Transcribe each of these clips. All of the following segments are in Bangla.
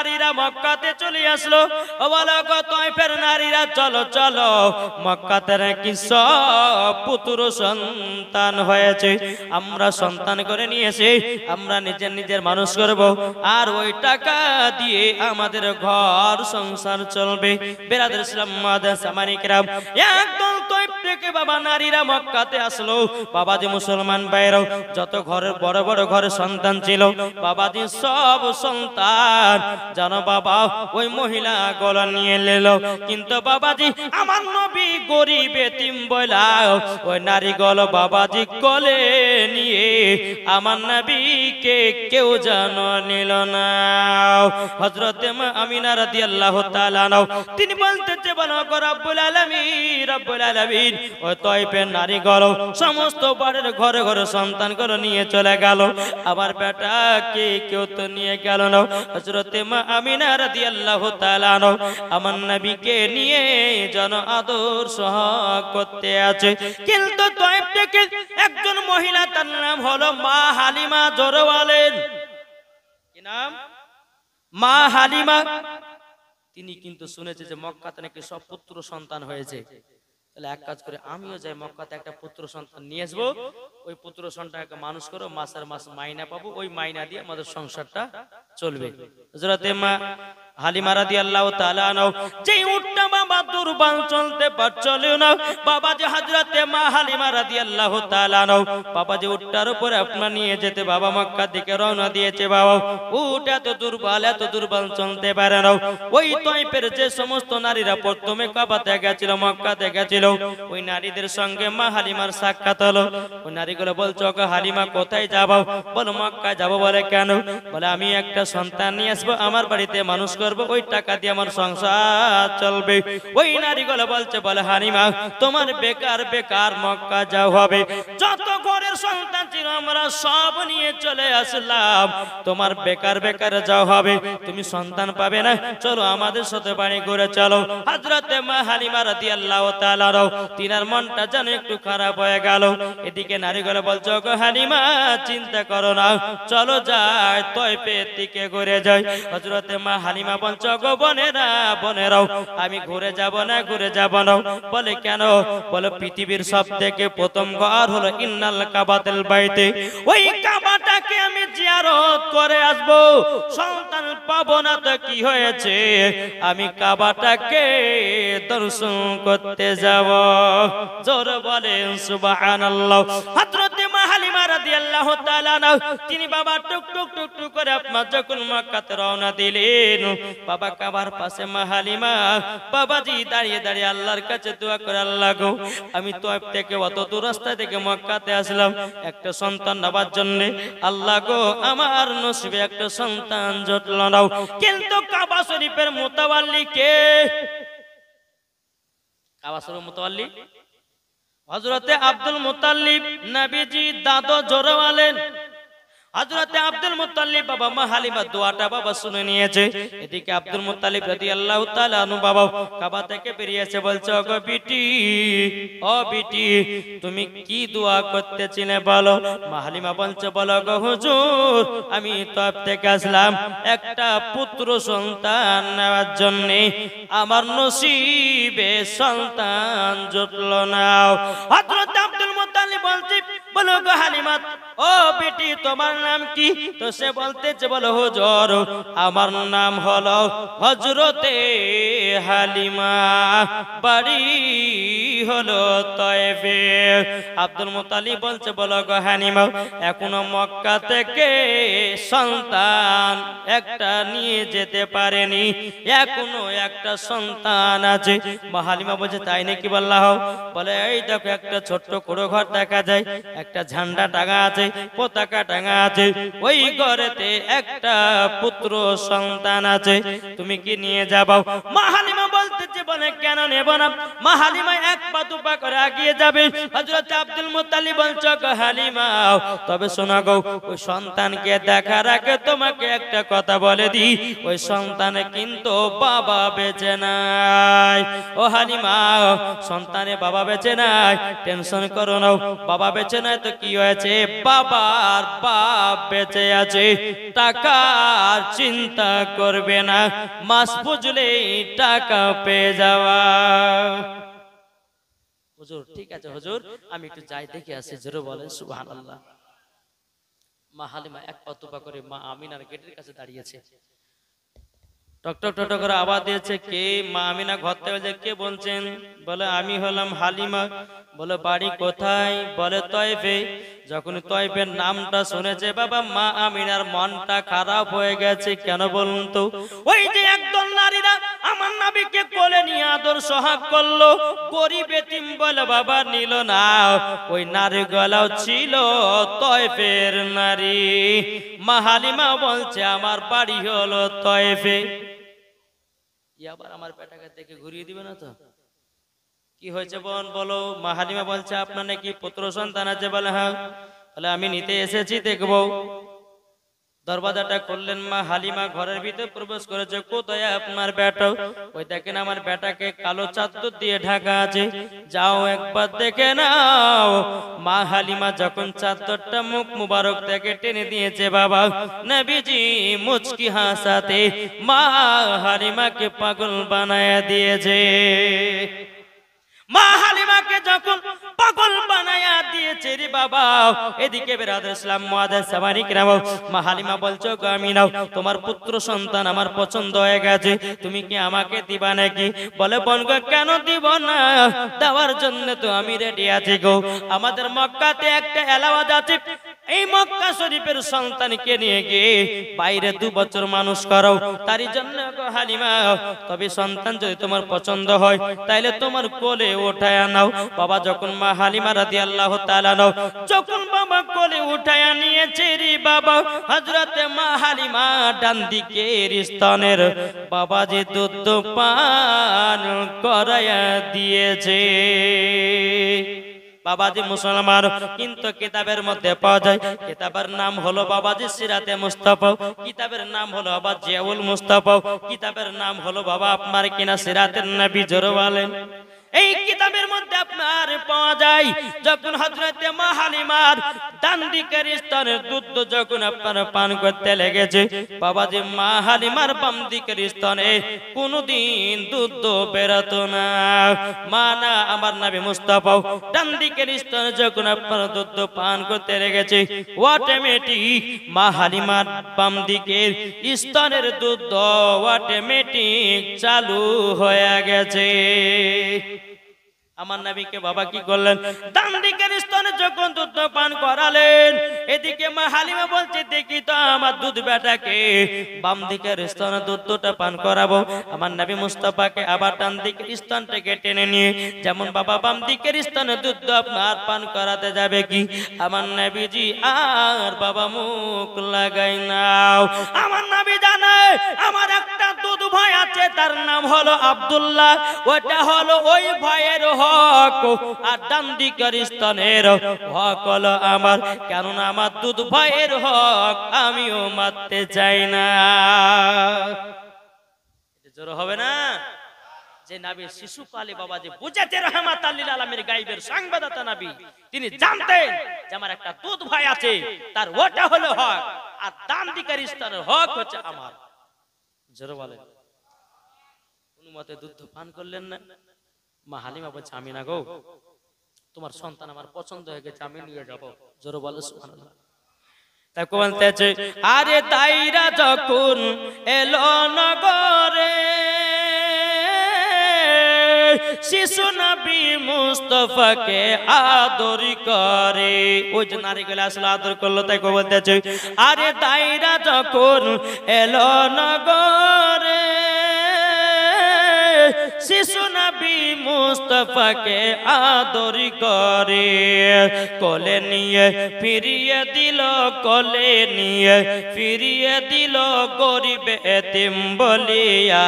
নারীরা মক্কাতে চলে আসলো। বলো গো তায়েফের নারীরা চলো চলো, মক্কাতে নাকি সব পুত্র সন্তান হয়েছে, আমরা সন্তান করে নিয়েছি, আমরা নিজের নিজের মানুষ করব, আর ওই টাকা দিয়ে আমাদের ঘর সংসার চলবে। বেরাদর ইসলাম সামানিকরাম, একদল তায়েফ থেকে বাবা নারীরা মক্কাতে আসলো। বাবাজি মুসলমান ভাইরাও, যত ঘরের বড় বড় ঘরে সন্তান ছিল, বাবাজি সব সন্তান জানো বাবা ওই মহিলা গলা নিয়ে নিল। কিন্তু বাবাজি আমার নবী গরিব এতিম বলা ওই নারী গলা বাবাজি গলে নিয়ে আমার নবীকে কেউ জানো নিল না। হযরত আমিনা রাদিয়াল্লাহু তাআলা আনহা তিনি বলতেছে বলো গো রব্বুল আলামিন, রব্বুল আলামিন ওই তায়েফের নারী গলো সমস্ত বাড়ির ঘরে ঘরে সন্তান করে নিয়ে চলে গেল, আমার বেটাকে কেউ তো নিয়ে গেল না। হযরত আমিনা রাদিয়াল্লাহু তাআলা আনহা আমার নবীকে নিয়ে জন আদর সোহাগ করতে আছে। কিন্তু তায়েফ থেকে একজন মহিলা, তার নাম হলো মা হালিমা, জোরে বলেন কি নাম? মা হালিমা। তিনি কিন্তু শুনেছে যে মক্কাতে নাকি সব পুত্র সন্তান হয়েছে, তাহলে এক কাজ করে আমিও যাই মক্কাতে একটা পুত্র সন্তান নিয়ে আসবো, ওই পুত্র সন্তানকে মানুষ করো, মাসের মাস মাইনা পাবো, ওই মাইনা দিয়ে আমাদের সংসারটা চলবে। হযরত মা হালিমা রাদিয়াল্লাহু তাআলা আনহা যেই উটটা বাবা দুর্বল চলতে পারছিল না, বাবা যে হযরত মা হালিমা রাদিয়াল্লাহু তাআলা আনহা বাবা যে উটটার উপরে আপনার নিয়ে যেতে বাবা মক্কা দিকে রওনা দিয়েছে। বাবা উট এত দুর্বল চলতে পারে না। ওই তায়েফের যে সমস্ত নারীরা প্রথমে কাবাতে গেছিল, মক্কাতে গেছিল, ওই নারীদের সঙ্গে মা হালিমার সাক্ষাৎ হলো। ওই নারীগুলো বলছো ওগো হালিমা কোথায় যাবো? বলো মক্কা যাবো। বলে কেন? বলে আমি একটা সন্তান নিয়ে আসবো, আমার বাড়িতে মানুষ করবো, ওই টাকা দিয়ে আমার সংসার চলবে। ওই নারীগুলো বলছে বলে হালিমা তোমার বেকার বেকার মক্কা যাও হবে, যত ঘরের সন্তান ছিল আমরা সব নিয়ে চলে আসলাম, তোমার বেকার বেকার যাও হবে, তুমি সন্তান পাবে না, চলো আমাদের সাথে বাড়ি ঘুরে চলো। হযরত মা হালিমা রাদিয়াল্লাহু তাআলা তিনার মনটা যেন একটু খারাপ হয়ে গেল। এদিকে নারীগুলো বলছো গো হালিমা চিন্তা করো না, চলো যাই তায়েফের দিকে ঘুরে যাই। হযরত মা হালিমা বলছো গো বোনেরাও আমি ঘুরে যাব না। বলে কেন? বলে পৃথিবীর সবথেকে প্রথম ঘর হলো ইন্নাল কাবাতুল বাইতে, ওই কাবাটাকে আমি জিয়ারত করে আসবো, সন্তান পাবো না তো কি হয়েছে, আমি কাবাটাকে দর্শন করতে যাব। জোরে বলেন সুবহানাল্লাহ। হযরত মা হালিমা রাদিয়াল্লাহু তাআলা তিনি বাবা টুক টুক টুক টুক করে আপনার যখন মক্কাতে রওনা দিলেন, বাবা কাবার পাশে মা হালিমা বাবাজি দাঁড়িয়ে দাঁড়িয়ে আল্লাহর কাছে দোয়া করে, আল্লাহ গো আমি তায়েফ থেকে অত দূর রাস্তা থেকে মক্কাতে আসলাম একটা সন্তান নেবার জন্য, আল্লাহ গো আমার নসিবে একটা সন্তান জুটলো না। কিন্তু কাবা শরীফের মুতাওয়াল্লি কে? কাবা শরীফের মুতাওয়াল্লি হযরতে আব্দুল মুত্তালিব, নবীজি দাদু, জোরে বলেন। হযরতে আব্দুল মুত্তালিব বাবা মা হালিমা দোয়াটা বাবা শুনে নিয়েছে। এদিকে আব্দুল মুত্তালিব রাদিয়াল্লাহু তাআলা আনহু বাবা কাবা থেকে বেরিয়েছে, বলছে ওগো বিটি, ও বিটি তুমি কি দোয়া করতেছিলে বলো? মা হালিমা বলছে বলো গো হুজুর আমি তায়েফ থেকে আসলাম একটা পুত্র সন্তান নেওয়ার জন্য, আমার নসিবে সন্তান জুটলো না। হযরত আব্দুল মুত্তালিব বলছে বলো গো হালিমা, ও বেটি তোমার নাম কি? তো সে বলতেছে বলো হুজুর আমার নাম হলো হযরতে হালিমা, বাড়ি হলো তায়েফে। আব্দুল মুত্তালিব বলছে বলো গো হালিমা এখনো মক্কা থেকে সন্তান একটা নিয়ে যেতে পারেনি, এখনো একটা সন্তান আছে। মা হালিমা বলছে তাই নাকি? বললাহ। বলে এই দেখো একটা ছোট্ট কুড়ো ঘর দেখা যায়, একটা ঝান্ডা টাঙা আছে, পতাকা টাঙা আছে, ওই ঘরেতে একটা পুত্র সন্তান আছে, তুমি কি নিয়ে যাবো? মা হালিমা বলতেছে বলে কেন নেব না? মা হালিমা এক পা দু পা করে এগিয়ে যাবে। হযরত আব্দুল মুত্তালিব বলছে গো হালিমা, তবে শোনো গো, ওই সন্তানকে দেখার আগে তোমাকে একটা কথা বলে দি, ওই সন্তানে কিন্তু বাবা বেঁচে নাই। ও হালিমা, সন্তানে বাবা বেঁচে নাই, টেনশন করো না, বাবা বেঁচে নাই তো কি হয়েছে, বাবার বাপ বেঁচে আছে, টাকার চিন্তা করবে না, মাস পুজলেই টাকা পেয়ে যাওয়া। হুজুর ঠিক আছে হুজুর, আমি একটু যাই দেখে আসি। জোরে বলেন সুবহানাল্লাহ। মা হালিমা এক পা দুপা করে মা আমিনার গেটের কাছে দাঁড়িয়েছে। টকটক টকটক করে আওয়াজ দিয়েছে, কে? মা আমিনা ঘর থেকে বলছে, কে বলছেন? বলে আমি হলাম হালিমা। বলে বাড়ি কোথায়? বলে তয়েফে। যখন তয়েফের নামটা শুনেছে বাবা, মা আমিনার মনটা খারাপ হয়ে গেছে। কেন বলুন তো? ওই যে একদল নারীরা আমার নবীকে কোলে নিয়ে আদর সোহাগ করলো, গরিব এতিম বলে বাবা নিল না, ওই নারী গলাও ছিল তয়েফের নারী। মা হালিমা বলছে আমার বাড়ি হলো তয়েফে। আবার আমার পেটাকে দেখে ঘুরিয়ে দিবে না তো? কি হয়েছে বোন বলো? মা হালিমা বলছে আপনার নাকি পুত্র সন্তান আছে। বলে হ্যাঁ। তাহলে আমি নিতে এসেছি, দেখবো। দরওয়াজাটা খুললেন, মা হালিমা ঘরের ভিতরে প্রবেশ করেছে। কোথায় আপনার বেটা? ওই দেখেন আমার বেটাকে কালো চাদর দিয়ে ঢাকা আছে, যাও একবার দেখে নাও। মা হালিমা যখন চাদরটা মুখ মুবারক থেকে টেনে দিয়েছে বাবা, নবীজি মুচকি হাসাতে মা হালিমাকে পাগল বানায়া দিয়েছে। মা হালিমাকে যখন পাগল বানায়া দিয়েছে রে বাবা, এদিকে বেরাদার ইসলাম মুআদ্দিস সামানি কিরাম, মা হালিমা বলছো গো আমিনা, তোমার পুত্র সন্তান আমার পছন্দ হয়ে গেছে, তুমি কি আমাকে দিবা নাকি? বলে বোন গো, কেন দিব না, দেওয়ার জন্য তো আমি রেডি আছি গো। আমাদের মক্কাতে একটা এলাওয়াজ আছে, এই মক্কা শরীফের সন্তানকে নিয়ে গিয়ে বাইরে 2 বছর মানুষ করো, তারই জন্য গো হালিমা, তবে সন্তান যদি তোমার পছন্দ হয় তাইলে তোমার কোলে উঠায়া নাও। বাবা যখন মা হালিমা রাদিয়াল্লাহু তাআলা নাও যখন বাবা কোলে উঠায়া নিয়েছে রে বাবা, হযরতে মা হালিমা ডান দিকের স্তনের বাবা যে দুধ পান করায়া দিয়েছে। বাবাজি মুসলমান, কিন্তু কিতাবের মধ্যে পাওয়া যায়, কিতাবের নাম হলো বাবাজি সিরাতে মুস্তাফা, কিতাবের নাম হলো বাবা জিয়াউল মুস্তাফা, কিতাবের নাম হলো বাবা আপনার কিনা সিরাতের নবী। জোরে বলেন। এই কিতাবের মধ্যে আপনার পাওয়া যায়, যখন হযরতে মা হালিমার ডান দিকের স্তনের দুধ যখন আপনার পান করতে লেগেছে, বাবাজি মা হালিমার বাম দিকের স্তনে কোনদিন দুধ বেরোতো না। মা না আমার নবী মুস্তাফা ডান দিকের স্তনে যখন আপনার দুধ পান করতে লেগেছে, অটোমেটিক মা হালিমার বাম দিকের স্তনের দুধ অটোমেটিক চালু হয়ে গেছে। আমার নবীকে বাবা কি করলেন, ডান দিকের স্তনে যখন দুধ পান করালেন, এদিকে মা হালিমা বলছে দেখি তো আমার দুধ বেটাকে বাম দিকের স্তনে দুধটা পান করাবো। আমার নবী মুস্তাফাকে আবার ডান দিকের স্তন থেকে টেনে নিয়ে যেমন বাবা বাম দিকের স্তনে দুধ আপনার পান করাতে যাবে কি, আমার নবীজি আর বাবা মুখ লাগাই নাও। আমার নবী জানে আমার একটা দুধ ভাই আছে, তার নাম হলো আব্দুল্লাহ, ওটা হলো ওই ভাইয়ের হক, আর ডান দিকের স্তনের হক হলো আমার, কেননা আমার দুধ ভাইয়ের হক আমিও মারতে চাই না। জোর হবে না? যে নবী শিশুকালে বাবা যে বুঝাতে রাহমাতাল লিল আলামিন গায়বের সংবাদদাতা নবী, তিনি জানতেন যে আমার একটা দুধ ভাই আছে, তার ওটা হলো হক, আর ডান দিকের স্তনের হক হচ্ছে আমার। জোর বলেন। কোন মতে দুধ পান করলেন না। মা হালিমা বলছে আমি না গো, তোমার সন্তান আমার পছন্দ হয়ে গেছে, আমি নিয়ে যাব। জোরে বলে সুবহানাল্লাহ। তাই বলতেছে আরে দাইরা যখন এলো নগরে, শিশু নবী মুস্তাফাকে আদর করে। ওই যে নারীগুলো আসলে আদর করলো, তাই বলতেছে আরে দাইরা যখন এলো নগরে, শিশু নবী নবী মুস্তাফাকে আদর করে কোলে নিয়ে ফিরিয়ে দিল কোলে নিয়ে ফিরিয়ে দিল গরিব এতিম বলিয়া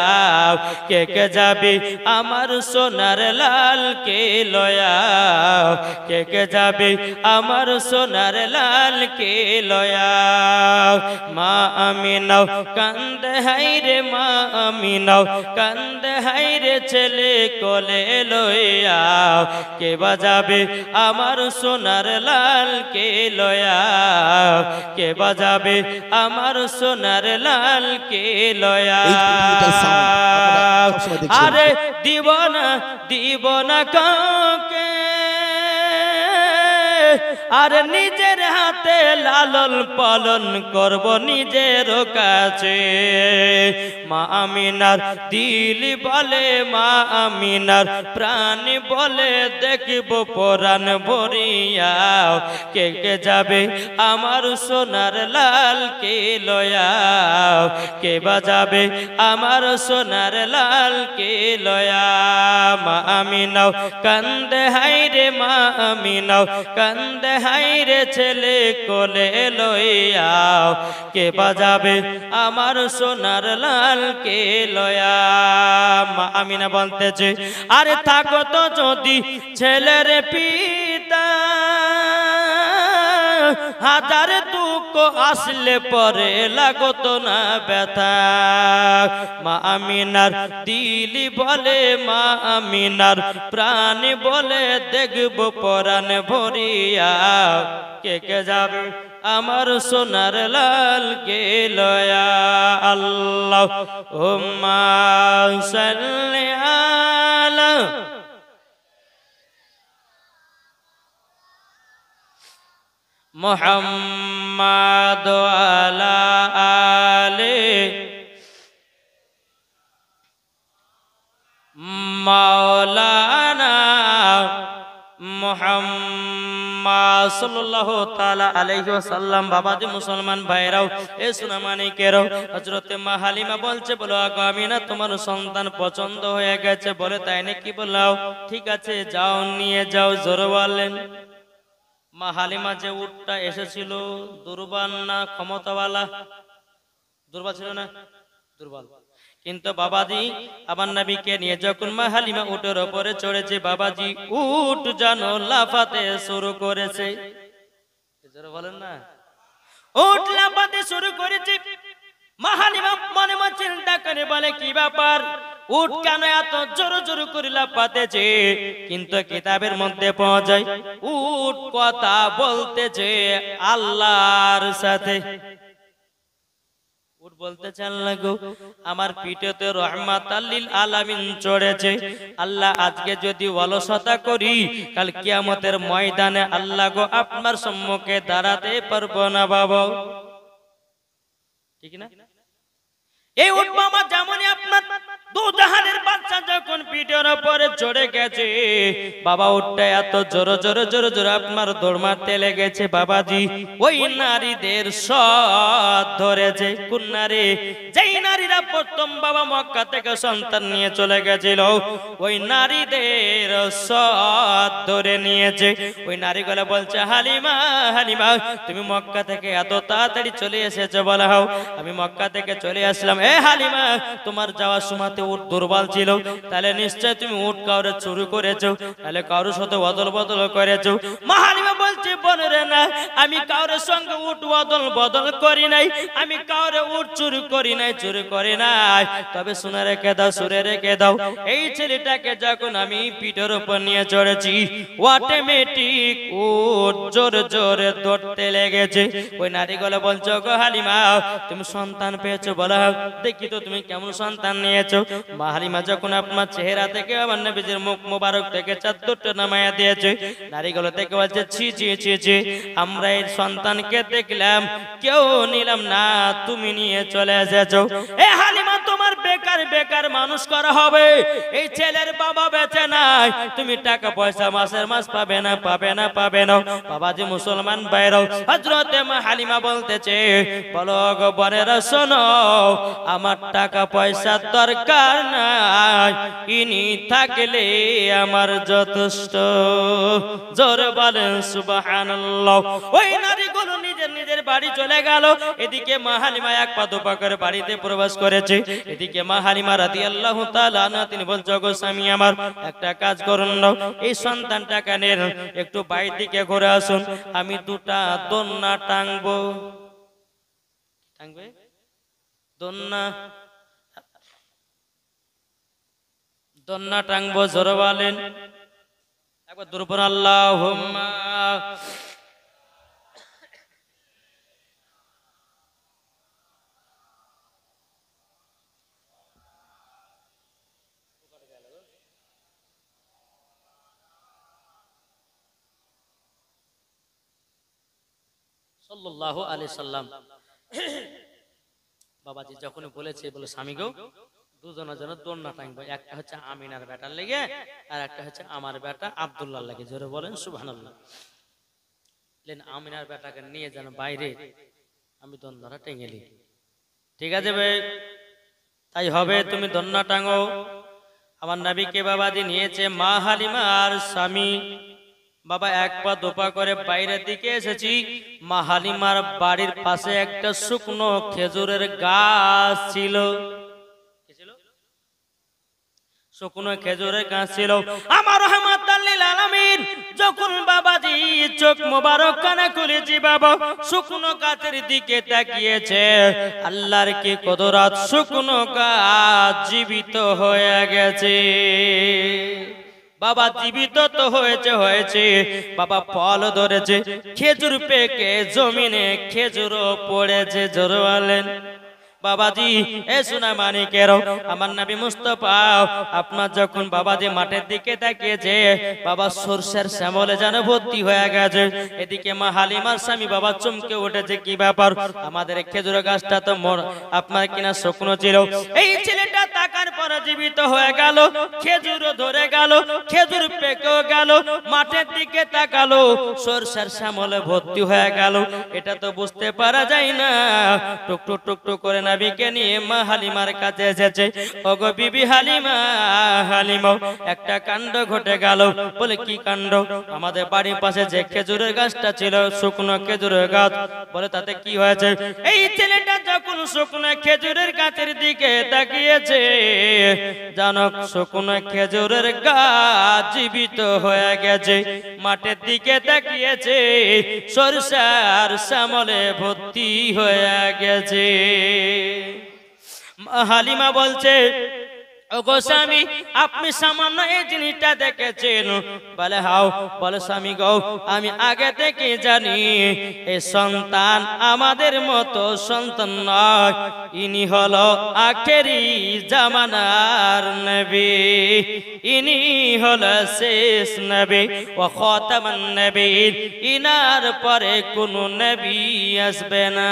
কে কে যাবে আমার সোনার লাল কে লয়া কে কে যাবে আমার সোনার লাল কে লয়া মা আমিনাও কান্দে হাইরে মা আমিনাও কান্দে হাইরে ছেলে কোলে লয়া কে বাজাবে আমার সোনার লাল কে লয়া কে বাজাবে আমার সোনার লাল কে লয়া আরে দিব না কাউকে আর নিজের হাতে লালন পালন করব নিজের কাছে মা আমিনার দিল বলে মা আমিনার প্রাণ বলে দেখব পরাণ ভরিয়া কে কে যাবে আমার সোনার লাল কে লয়া কে বাজাবে আমার সোনার লাল কে লয়া মা আমিনাও কান্দে হাইরে মা আমিনাও কান্দে হাইরে ছেলে কোলে লইয়া কে বাজাবে আমার সোনার লাল কে লয়া মা আমিনা বলতেছে আরে থাকো তো যদি ছেলের পিতা হাজার দুঃখ আসলে পরে লাগত না ব্যথা মা আমিনার দিল বলে মা আমিনার প্রাণ বলে দেখব পরাণ ভরিয়া কে কে যাবে আমার সোনার লাল কে লয়া আল্লাহ উম্মা সাল্লি আলা মুহাম্মাদ আলা আলি মাওলানা মুহাম্মদ সাল্লাল্লাহু তাআলা আলাইহি ওয়াসাল্লাম। বাবাজি মুসলমান ভাইরাও এ সুনামানিকেরাও হযরতে মা হালিমা বলছে বলো আগো আমিনা তোমার সন্তান পছন্দ হয়ে গেছে বলে তাই নাকি বলাও ঠিক আছে যাও নিয়ে যাও জোরে বলেন। মা হালিমা যে উটটা এসেছিল দুর্বল না ক্ষমতাওয়ালা দুর্বল ছিল না দুর্বল কিন্তু বাবাজি আমার নবীকে নিয়ে যখন মা হালিমা উটের উপরে চড়েছে বাবাজি উট যেন লাফাতে শুরু করেছে জোরে বলেন না উট লাফাতে শুরু করেছে মা হালিমা মনে মনে চিন্তা করে বলে কি ব্যাপার উট কেন এত জোরে জোরে করে লাফাতেছে কিন্তু কিতাবের মধ্যে পাওয়া যায় উট কথা বলতেছে আল্লাহর সাথে উট বলতেছে আল্লাহ গো আমার পিঠেতে রহমাতাল লিল আলামিন চড়েছে আল্লাহ আজকে যদি অলসতা করি কাল কিয়ামতের ময়দানে আল্লাহ গো আপনার সম্মুখে দাঁড়াতে পারবো না বাবা ঠিক না এই উট মামা যেমনই আপনার দু জাহানের বাচ্চা যখন পিঠের উপরে চড়ে গেছে বাবা উটটা এত জোরে জোরে জোরে জোরে আপনার দৌড় মারতে লেগেছে বাবাজি ওই নারীদের সৎ ধরেছে কোন নারী যেই নারীরা প্রথম বাবা মক্কা থেকে সন্তান নিয়ে চলে গেছিল ওই নারীদের সৎ ধরে নিয়েছে ওই নারীগুলো বলছে হালিমা হালিমা তুমি মক্কা থেকে এত তাড়াতাড়ি চলে এসেছো বলা হও আমি মক্কা থেকে চলে আসলাম এ হালিমা তোমার যাওয়ার সময়তে উট দুর্বল ছিল তাহলে নিশ্চয় তুমি উট কাউরে চুরি করেছো তাহলে কারোর সাথে অদল বদল করেছো মা হালিমা বলছে বোনেরে না আমি কাউরের সঙ্গে উট অদল বদল করি নাই আমি কাউরে উট চুরি করি নাই চুরি করি নাই তবে শুনে রেখে দাও সুরে রেখে দাও এই ছেলেটাকে যখন আমি পিঠের উপর নিয়ে চড়েছি অটোমেটিক উট জোরে জোরে দৌড়তে লেগেছে ওই নারীগুলো বলছো গো হালিমা তুমি সন্তান পেয়েছো বলা দেখি তো তুমি কেমন সন্তান নিয়েছো মা হালিমা যখন আপনার চেহারা থেকে আমার নবীজির মুখ মোবারক থেকে চাদরটা নামায়া দিয়েছে নারীগুলো থেকে বলছে ছি ছি ছি ছি আমরা এই সন্তানকে দেখলাম কেউ নিলাম না তুমি নিয়ে চলে এসেছো এ হালিমা তোমার বেকার বেকার মানুষ করা হবে, এই ছেলের বাবা বেঁচে নাই, তুমি টাকা পয়সা মাসের মাস পাবে না পাবে না পাবে না। বাবাজি মুসলমান ভাইরাও, হযরতে মা হালিমা বলতেছে, বলো গো বরেরা শোনো, আমার টাকা পয়সার দরকার নাই, ইনি থাকলে আমার যথেষ্ট। জোরে বলেন সুবহানাল্লাহ। ওই নারীগুলো নিজের নিজের বাড়ি চলে গেল। এদিকে মা হালিমা এক পা দুপা করে বাড়িতে প্রবেশ করেছে। এদিকে মা হালিমা রাদিয়াল্লাহু তাআলা আনহা তিনি বলছে, গো স্বামী আমার, একটা কাজ করুন না, এই সন্তানটাকে নেন, একটু বাইরের দিকে ঘুরে আসুন, আমি দুটা দোলনা টাঙবো। টাঙবে দোলনা, দোলনা টাঙবো। জোরে বলেন একবার দুরুপর আল্লাহুম্মা। সাল্লাল্লাহু আলাইহি সাল্লাম। বাবাজি যখন বলেছে, বলে স্বামী গো, দুজনের জন্য দোলনা টাঙবো, একটা হচ্ছে আমিনার বেটার লেগে, আর একটা হচ্ছে আমার বেটা আব্দুল্লাহর লেগে। জোরে বলেন সুবহানাল্লাহ। আমিনার বেটাকে নিয়ে যেন বাইরে আমি দোলনাটা টেঙে নি। ঠিক আছে ভাই, তাই হবে, তুমি দোলনা টাঙো। আমার নবীকে বাবাজি নিয়েছে মা হালিমা আর স্বামী। বাবা এক পা দুপা করে বাইরের দিকে এসেছি। মা হালিমার বাড়ির পাশে একটা শুকনো খেজুরের গাছ ছিল। শুকনো খেজুরের গাছ ছিল। আমার রহমাতুল লিল আলামিন যখন বাবাজি চোখ মোবারক কানে খুলেছি, বাবা শুকনো গাছের দিকে তাকিয়েছে। আল্লাহর কি কুদরত, শুকনো গাছ জীবিত হয়ে গেছে। বাবা জীবিত তো হয়েছে বাবা, ফল ধরেছে, খেজুর পেকে জমিনে খেজুরও পড়েছে। জোরে বলেন বাবাজি। এ সোনা মানিকেরও, আমার নবী মুস্তাফা আপনার যখন বাবাজি মাঠের দিকে তাকিয়েছে, বাবা সরষের শ্যামলে যেন ভর্তি হয়ে গেছে। এদিকে মা হালিমার স্বামী বাবা চমকে উঠেছে, কি ব্যাপার, আমাদের খেজুর গাছটা তো আপনার কিনা শুকনো ছিল। এই ছেলেটা তাকার পরে জীবিত হয়ে গেল, খেজুরও ধরে গেল, খেজুর পেকেও গেল, মাঠের দিকে তাকালো, সরষের শ্যামলে ভর্তি হয়ে গেল। এটা তো বুঝতে পারা যায় না। টুকটুক টুকটুক করে নবীকে নিয়ে মা হালিমার কাছে এসেছে। ওগো বিবি হালিমা, হালিমা একটা কাণ্ড ঘটে গেল। বলে কি কাণ্ড? আমাদের বাড়ির পাশে যে খেজুরের গাছটা ছিল, শুকনো খেজুরের গাছ, বলে তাতে কি হয়েছে? এই ছেলেটা যখন শুকনো খেজুরের গাছের দিকে তাকিয়েছে, জানো শুকনো খেজুরের গাছ জীবিত হয়ে গেছে। মাঠের দিকে তাকিয়েছে, সরষার শ্যামলে ভর্তি হয়ে গেছে। হালিমা বলছে, ওগো স্বামী, আপনি সামান্য এই জিনিসটা দেখেছেন? বলে হাও। বলে স্বামী গো, আমি আগে থেকে জানি এই সন্তান আমাদের মতো সন্তান নয়, ইনি হলো আখেরি জামানার নবী, ইনি হলো শেষ নবী ও খাতামান নবীর, ইনার পরে কোনো নবী আসবে না।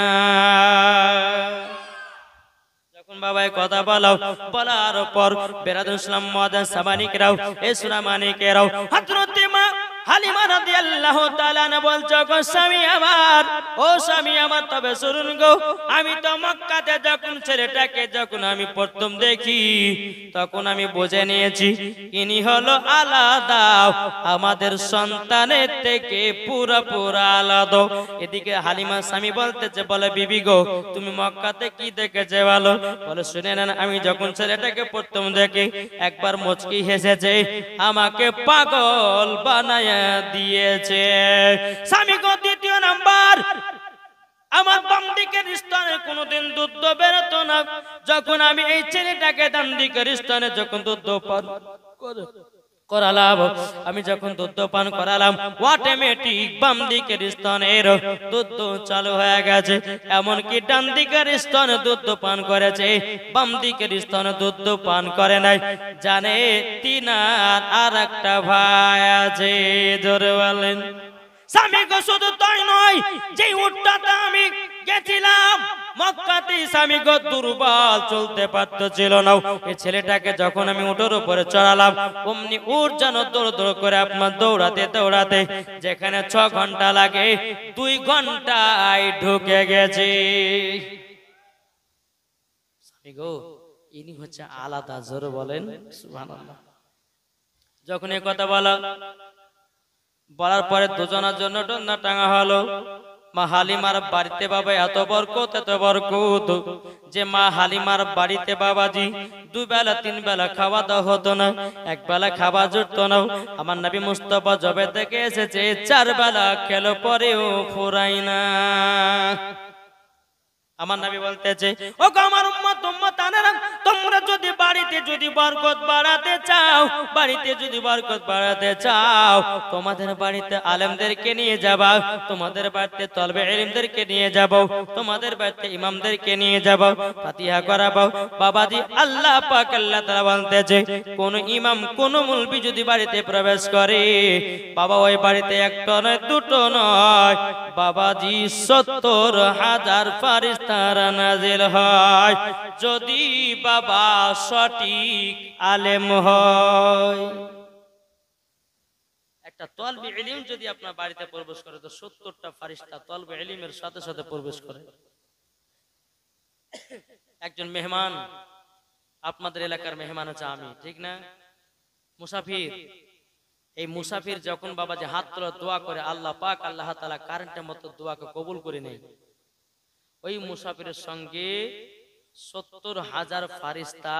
বাবা কথা বলো, বলার পর বেরাদুল ইসলাম মুআদ্দিন সাবানিকরাও, এ সুরা মানিকেরাও, হযরত মা হালিমা রাদিয়াল্লাহু তাআলা না বলছো, গো স্বামী আমার, ও স্বামী আমার, তবে শুনুন গো, আমি তো মক্কাতে যখন ছেলেটাকে যখন আমি প্রথম দেখি, তখন আমি বুঝে নিয়েছি ইনি হলো আলাদা, আমাদের সন্তানের থেকে পুরোপুরি আলাদা। এদিকে হালিমা স্বামী বলতেছে, বলে বিবি গো, তুমি মক্কাতে কি দেখেছে বলো? বলে শুনে নেন, আমি যখন ছেলেটাকে প্রথম দেখি, একবার মুচকি হেসেছে, আমাকে পাগল বানায় দিয়েছে। স্বামী গো, দ্বিতীয় নাম্বার, আমার বাম দিকের স্তনে কোনোদিন দুধ বেরোতো না। যখন আমি এই ছেলেটাকে ডান দিকের স্তনে যখন দুধ পান করালাম, আমি যখন দুধ পান করালাম, অটোমেটিক বাম দিকের স্তনের দুধ চালু হয়ে গেছে। এমনকি ডান দিকের স্তনে দুধ পান করেছে, বাম দিকের স্তনে দুধ পান করে নাই। জানে তিনার আর একটা ভাই আছে। জোরে বলেন। স্বামী গো, শুধু তাই নয়, যে উটটাতে আমি গেছিলাম মক্কাতে, স্বামীগ দুর্বল, চলতে পারতেছিল না। এই ছেলেটাকে যখন আমি উটের উপরে চড়ালাম, অমনি উট যেন দৌড় দৌড় করে আপনার দৌড়াতে দৌড়াতে যেখানে 6 ঘন্টা লাগে 2 ঘন্টায় ঢুকে গেছে। স্বামীগো ইনি হচ্ছে আলাদা, জোরে বলেন সুবহানাল্লাহ। যখন এই কথা বলার পরে দুজনের জন্য ডন্ডা টাঙা হলো। মা হালিমার বাড়িতে বাবা এত বরকত যে মা হালিমার বাড়িতে বাবাজি 2 বেলা 3 বেলা খাওয়া দাওয়া হতো না, 1 বেলা খাওয়া জুটতো না। আমার নবী মুস্তাফা জবে থেকে এসেছে 4 বেলা খেলো পরেও ফুরাই না। আমার নবী বলতেছে, ও গো আমার উম্মতানেরা, তোমরা যদি বাড়িতে যদি বরকত বাড়াতে চাও, বাড়িতে যদি বরকত বাড়াতে চাও, তোমাদের বাড়িতে আলেমদেরকে নিয়ে যাবা, তোমাদের বাড়িতে তলবে ইলমদেরকে নিয়ে যাবো, তোমাদের বাড়িতে ইমামদেরকে নিয়ে যাবো, ফাতিহা করাবো। বাবাজি আল্লাহ পাক আল্লাহ তাআলা বলতেছে, কোন ইমাম কোন মুলবি যদি বাড়িতে প্রবেশ করে, বাবা ওই বাড়িতে একটা নয় দুটো নয় বাবাজি 70,000 ফারিস্তারা নাজিল হয়, যদি বাবা সঠিক আলেম হয়। একটা তলবে ইলম যদি আপনার বাড়িতে প্রবেশ করে তো 70টা ফারিস্তা তলবে ইলমের সাথে সাথে প্রবেশ করে। একজন মেহমান, আপনাদের এলাকার মেহমান আছে আমি, ঠিক না? মুসাফির, এই মুসাফির যখন বাবা যে হাত তোলা দোয়া করে, আল্লাহ পাক আল্লাহ তাআলা কারেন্টের মতো দোয়াকে কবুল করে নেয়। ওই মুসাফিরের সঙ্গে 70,000 ফারিস্তা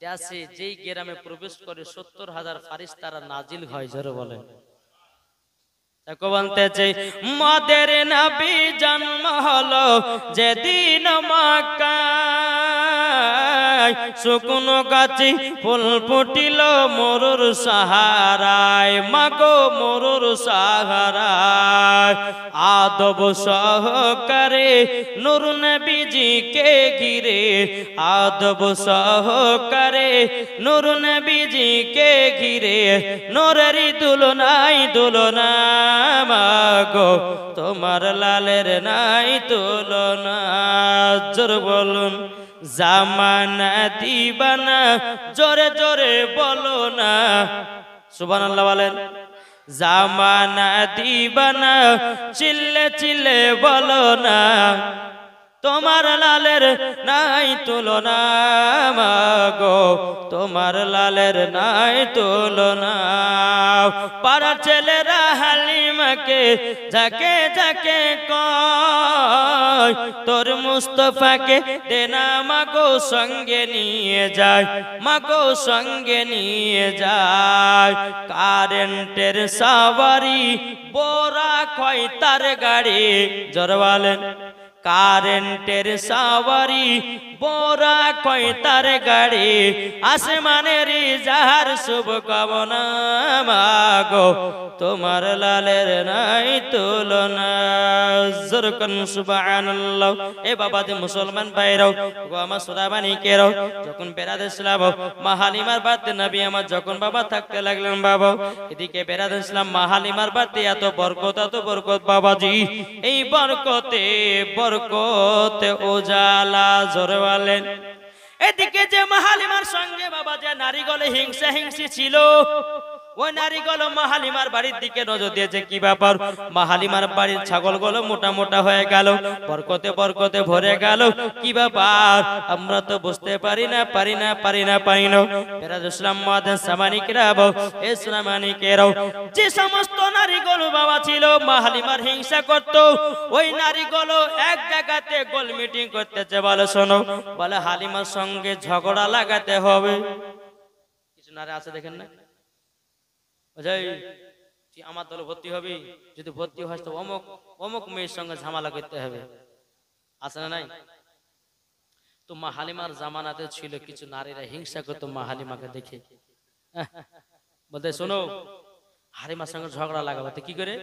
দেশে যেই গ্রামে প্রবেশ করে 70,000 ফারিস্তারা নাজিল হয়। জোরে বলেন। বলতেছে মদের নবী জন্ম হলো যেদিন মক্কায়, শুকনো গাছে ফুল ফুটিল মরুর সাহারায়, মাগো মরুর সাহারায়, আদব সহকারে নূর নবীজিকে ঘিরে, আদব সহকারে নূর নবীজিকে ঘিরে, নূরেরই দুলনাই দুলনা, মাগো তোমার লালের নাই তুলনা। জোরে বলুন জামানা দিবানা, জোরে জোরে বলো না সুবহানাল্লাহ বলেন। জামানা দিবানা, চিল্লে চিল্লে বলো না, তোমার লালের নাই তুলনা, মাগো তোমার লালের নাই তুলনা। পাড়ার ছেলেরা হালিমাকে যাকে যাকে কয়, তোর মুস্তাফাকে দেনা মাগো সঙ্গে নিয়ে যায়, মাগো সঙ্গে নিয়ে যায়। কারেন্টের সাওয়ারি বোরা কয় তার গাড়ি, জোরে বলেন। কারেন্টের সাওয়ারি বোরা কয় তার গাড়ি, আসমানের যাহার শুভ কামনা, মাগো তোমার লালের নাই তুলনা। জোরকন সুবহানাল্লাহ। এ বাবা যে মুসলমান ভাইরাও, গো আমার সোনাবানিকেরাও, যখন বেরাদ ইসলাম মা হালিমার বাড়িতে নবী আমার যখন বাবা থাকতে লাগলেন, বাবা এদিকে বেরাদ ইসলাম মা হালিমার বাড়িতে এত বরকত বাবাজি, এই বরকতে বরকতে উজালা। জোরে বলেন। এদিকে যে মা হালিমার সঙ্গে বাবা যে নারীগুলো হিংসি ছিল, ওই নারীগুলো মা হালিমার বাড়ির দিকে নজর দিয়েছে। কি ব্যাপার? মা হালিমার বাড়ির ছাগলগুলো মোটা মোটা হয়ে গেল, বরকতে বরকতে ভরে গেল। কি ব্যাপার? আমরা তো বুঝতে পারি না। ইসলাম যে সমস্ত নারীগুলো বাবা ছিল মা হালিমার হিংসা করত, ওই নারীগুলো এক জায়গাতে গোল মিটিং করতেছে। বলে শোনো, বলে হালিমার সঙ্গে ঝগড়া লাগাতে হবে। কিছু নারী আছে দেখেন না, তুই আমার দলে ভর্তি হবি, যদি ভর্তি হয় তো অমুক অমুক মেয়ের সঙ্গে ঝামেলা করতে হবে, আছে না নাই? তো মা হালিমার জামানাতে ছিল কিছু নারীরা হিংসা করতো মা হালিমাকে দেখে, বলতে শোনো হালিমার সঙ্গে ঝগড়া লাগাবো। তো কি করে?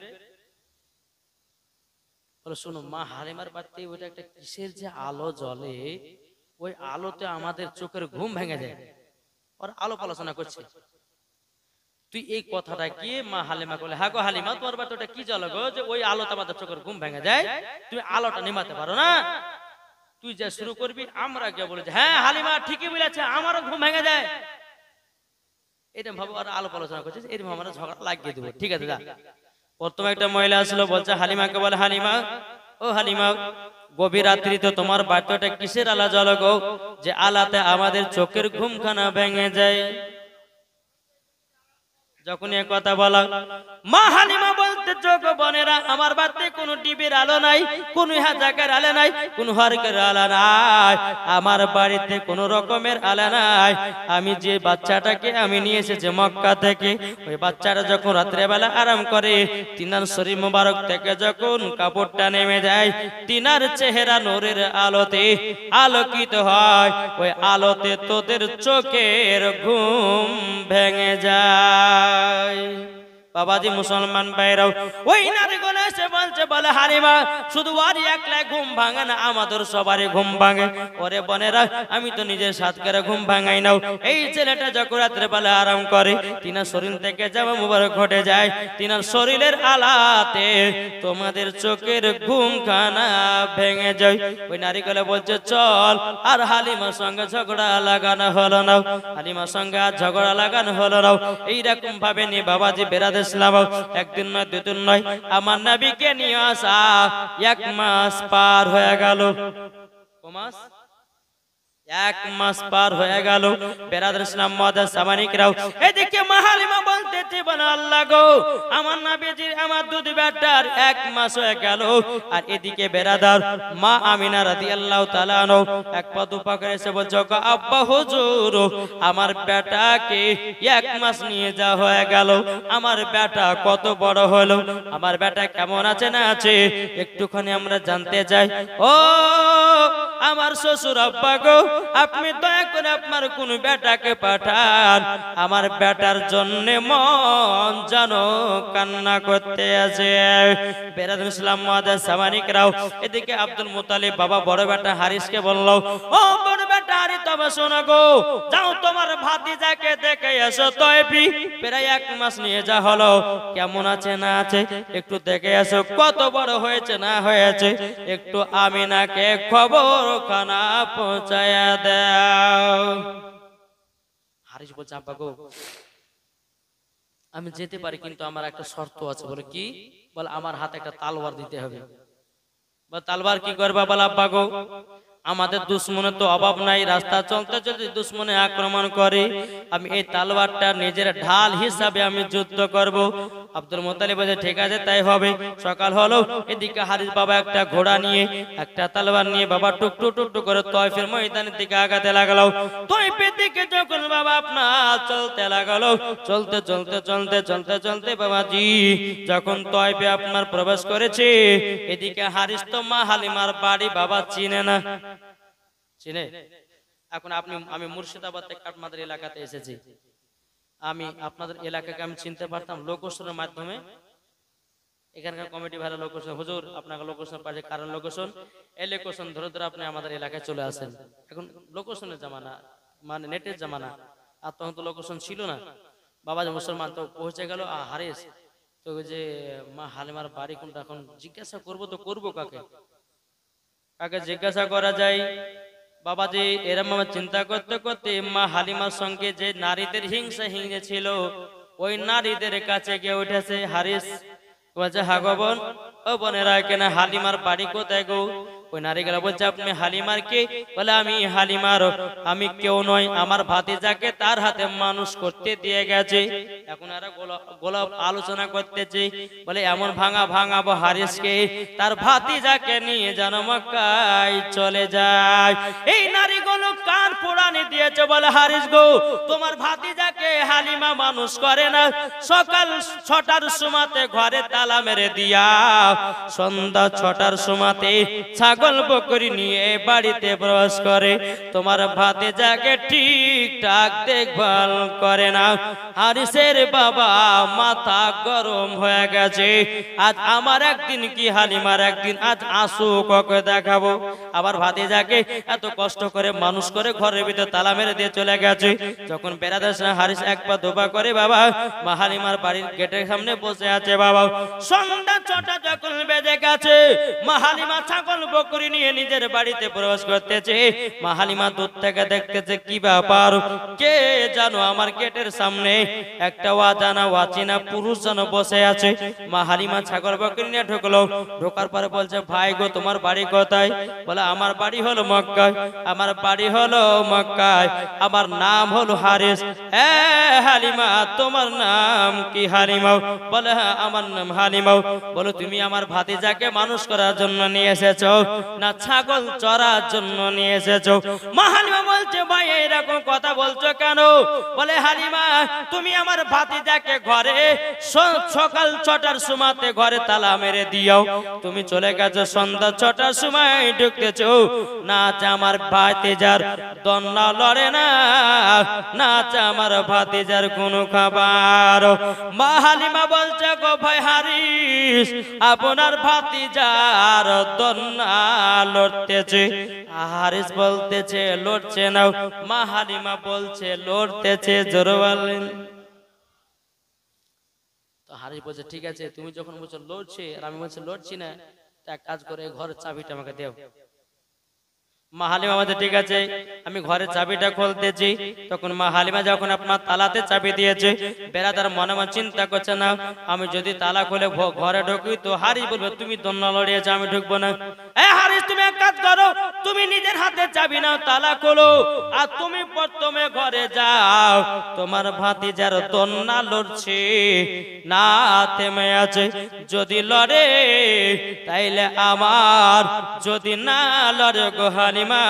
বলে শোনো, মা হালিমার বাড়িতে ওইটা একটা কিসের যে আলো জ্বলে, ওই আলোতে আমাদের চোখের ঘুম ভেঙে যায়। ওর আলো আলোচনা করছে। তুই এই কথাটা কি মা হালিমা বলে, হ্যাঁ গো হালিমা তোমার বাচ্চাটা কি জ্বালা গো যে ওই আলোতে আমাদের চোখের ঘুম ভেঙে যায়, তুমি আলোটা নিমাতে পারো না? তুই যা শুরু করবি আমরা গিয়ে বলে হ্যাঁ হালিমা ঠিকই বলেছে আমারও ঘুম ভেঙে যায়, এরকম ভাবে আর আলোপ আলোচনা করছিস, এরকম আমরা ঝগড়া লাগিয়ে দেবো। ঠিক আছে যা। প্রথমে একটা মহিলা আসলো, বলছে হালিমাকে বলে হালিমা ও হালিমা গভীর রাত্রিতে তোমার বাচ্চাটা কিসের আলা জ্বলো গো যে আলাতে আমাদের চোখের ঘুমখানা ভেঙে যায়? যখন এ কথা বলা মা হালিমা বলতে চোখ বোনেরা আমার বাড়িতে কোনো টিভির আলো নাই, কোনো হাজাকের আলো নাই, কোনো হরকের আলো নাই, আমার বাড়িতে কোনো রকমের আলো নাই। আমি যে বাচ্চাটাকে আমি নিয়ে এসেছি মক্কা থেকে, ওই বাচ্চাটা যখন রাত্রেবেলা আরাম করে তিনার শরীর মোবারক থেকে যখন কাপড়টা নেমে যায়, তিনার চেহারা নূরের আলোতে আলোকিত হয়, ওই আলোতে তোদের চোখের ঘুম ভেঙে যায়। বাবাজি মুসলমান ভাইরাও ওই নারীগুলো এসে বলছে বলে হালিমা শুধু আর একলা ঘুম ভাঙে না, আমাদের সবারই ঘুম ভাঙে। ওরে বোনেরা আমি তো নিজের সাথ করে ঘুম ভাঙাই নাও, এই ছেলেটা যখন রাত্রে বেলা আরাম করে তিনার শরীর থেকে জামা মুবারক ঘটে যায়, তিনার শরীরের আলাতে তোমাদের চোখের ঘুমখানা ভেঙে যায়। ওই নারীগুলো বলছে চল আর হালিমার সঙ্গে ঝগড়া লাগানো হলো না, হালিমার সঙ্গে আর ঝগড়া লাগানো হলো না। এইরকম ভাবে নিয়ে বাবাজি বেরাদের একদিন নয় দুদিন নয় আমার নবীকে নিয়ে আসা 1 মাস পার হয়ে গেল। 1 মাস পার হয়ে গেল। বেরাদার ইসলাম মুআদ্দাস সামানিকরাও এদিকে মা হালিমা বলতেছে বলে আল্লাহ গো আমার নবীজির আমার দুধ বেটার 1 মাস হয়ে গেল, আর এদিকে বেরাদার মা আমিনা রাদিয়াল্লাহু তাআলা আনহু এক পা দুপা করে এসে বলছে আব্বা হুজুর আমার বেটাকে 1 মাস নিয়ে যাওয়া হয়ে গেল, আমার বেটা কত বড় হলো, আমার বেটা কেমন আছে না আছে একটুখানি আমরা জানতে চাই। ও আমার শ্বশুর আব্বা গো আপনি দয়া করে আপনার কোন বেটাকে পাঠান, আমার বেটার জন্য মন জানো কান্না করতে আছে। বেরাদুল ইসলাম মুআদ্দাস সামানিকরাও এদিকে আব্দুল মুত্তালিব বাবা বড় বেটা হারিসকে বলল ও বড় বেটা হারিস তবে শোনো গো যাও তোমার ভাতিজাকে দেখে এসো তয়বি, প্রায় 1 মাস নিয়ে যা হলো কেমন আছে না আছে একটু দেখে এসো, কত বড় হয়েছে না হয়েছে একটু আমিনাকে খবর খানা পৌঁছায়া দাও। হারিস বলছে আব্বা গো আমি যেতে পারি কিন্তু আমার একটা শর্ত আছে। বলে কি? বলে আমার হাতে একটা তালওয়ার দিতে হবে। বলে তালওয়ার কি করবা? বলে আব্বা গো আমাদের দুশ্মনের তো অভাব নাই, রাস্তা চলতে যদি দুশ্মনে আক্রমণ করে আমি এই তালওয়ারটা নিজের ঢাল হিসাবে আমি যুদ্ধ করব। আব্দুল মুত্তালিব বলে ঠিক আছে তাই হবে। সকাল হলো এদিকে হারিস বাবা একটা ঘোড়া নিয়ে একটা তলোয়ার নিয়ে বাবা টুকটুক টুকটুক করে তয়ফের ময়দানের দিকে আগাতে লাগলো। তয়ফের দিকে যখন বাবা আপনার চলতে লাগলো, চলতে চলতে চলতে চলতে চলতে বাবাজি যখন তয়ফে আপনার প্রবেশ করেছে, এদিকে হারিস তো মা হালিমার বাড়ি বাবা চিনে না। চিনে? এখন আমি মুর্শিদাবাদ থেকে আপনাদের এলাকাতে এসেছি, আমি আপনাদের এলাকাকে আমি চিনতে পারতাম লোকেশনের মাধ্যমে। এখানকার কমিটি ভালো লোকেশন হুজুর আপনাকে লোকেশন পাঠিয়ে কারণ লোকেশন এই লোকেশন ধরে ধরে আপনি আমাদের এলাকায় চলে আসেন। এখন লোকেশনের জামানা মানে নেটের জামানা, আর তখন তো লোকেশন ছিল না। বাবা যে মুসলমান তো পৌঁছে গেল হারিস তো যে মা হালিমার বাড়ি কোনটা, এখন জিজ্ঞাসা করবো তো করবো কাকে? কাকে জিজ্ঞাসা করা যায়? বাবাজি এরম চিন্তা করতে করতে মা হালিমার সঙ্গে যে নারীদের হিংসা ছিল ওই নারীদের কাছে গিয়ে উঠেছে হারিস। বলছে হা গো বোন, ও বোনেরা কেনা হালিমার বাড়ি কোথায় গো? ওই নারীগুলা বলছে আপনি হালিমার কে? বলে আমি হালিমার, আমি কেউ নয়, আমার ভাতিজাকে তার হাতে মানুষ করতে দিয়ে গেছে। এখন এরা গোলাপ আলোচনা করতেছে, বলে এমন ভাঙাবো হারিসকে তার ভাতিজাকে নিয়ে যেন মক্কায় চলে যায়। এই নারীগুলো কান পোড়ানি দিয়েছে, বলে হারিস গো তোমার ভাতিজাকে হালিমা মানুষ করে না, সকাল 6টার সময়তে ঘরে তালা মেরে দিয়া সন্ধ্যা 6টার সময়তে ছাগল বকরি নিয়ে বাড়িতে প্রবেশ করে, তোমার ভাতিজাকে ঠিকঠাক দেখভাল করে না। হারিসের বাবা মাথা গরম হয়ে গেছে। আজ আমার একদিন কি হালিমার একদিন, আজ আসু ককে দেখাবো। আবার ভাতিজাকে এত কষ্ট করে মানুষ করে ঘরের ভিতর তালা মেরে দিয়ে চলে গেছে। যখন বেড়াতে হারিস এক পা দুপা করে বাবা মা হালিমার বাড়ির গেটের সামনে বসে আছে। বাবা সন্ধ্যা 6টা যখন বেজে গেছে, মা হালিমা ছাগল বকরি নিয়ে নিজের বাড়িতে প্রবেশ করতেছে। মা হালিমা দূর থেকে দেখতেছে কি ব্যাপার, কে জানো আমার গেটের সামনে একটা অজানা অচেনা পুরুষ যেন বসে আছে। মা হালিমা ছাগল বকরি নিয়ে ঢুকলো। ঢোকার পরে বলছে, ভাই গো তোমার বাড়ি কোথায়? বলে আমার বাড়ি হলো মক্কায়। আমার বাড়ি হলো মক্কায়, আমার নাম হলো হারিস। এ হালিমা তোমার নাম কি? হালিমা। বলে হ্যাঁ আমার নাম হালিমা। বলো তুমি আমার ভাতিজাকে মানুষ করার জন্য নিয়ে এসেছো না ছাগল চড়ার জন্য নিয়ে এসেছো? মা হালিমা বলছে, ভাই এরকম কথা বলছো কেন? বলে হালিমা তুমি আমার ভাতিজাকে ঘরে সকাল 6টার সময়তে ঘরে তালা মেরে দিও। তুমি চলে গেছো সন্ধ্যা 6টার সময় ঢুকতেছো। না আমার ভাতিজার দন্না লড়ে না, না আমার ভাতিজার কোনো খাবার। মা হালিমা বলছে, গো ভাই হারিস আপনার ভাতিজার দন্না লড়তেছে। হারিস বলতেছে লড়ছে না। মা হালিমা বলছে লড়তেছে। জোরে বলেন। তো হারিস বলছে ঠিক আছে, তুমি যখন বলছো লড়ছে আর আমি বলছি লড়ছি না, তা এক কাজ করে ঘরের চাবিটা আমাকে দেও। মা হালিমা বলছে ঠিক আছে, আমি ঘরের চাবিটা খুলতেছি। তখন মা হালিমা যখন আপনার তালাতে চাবি দিয়েছে, বেড়াদার মনে মনে চিন্তা করছে না আমি যদি তালা খুলে ঘরে ঢুকি তো হারিস বলবে তুমি দন্না লড়িয়েছো, আমি ঢুকবো না। এ হারিস তুমি এক কাজ করো, তুমি নিজের হাতে চাবি নাও, তালা খোলো আর তুমি প্রথমে ঘরে যাও। তোমার ভাতিজার দন্না লড়ছে না থেমে আছে, যদি লড়ে তাইলে আমার, যদি না লড়ে গো হালিমা,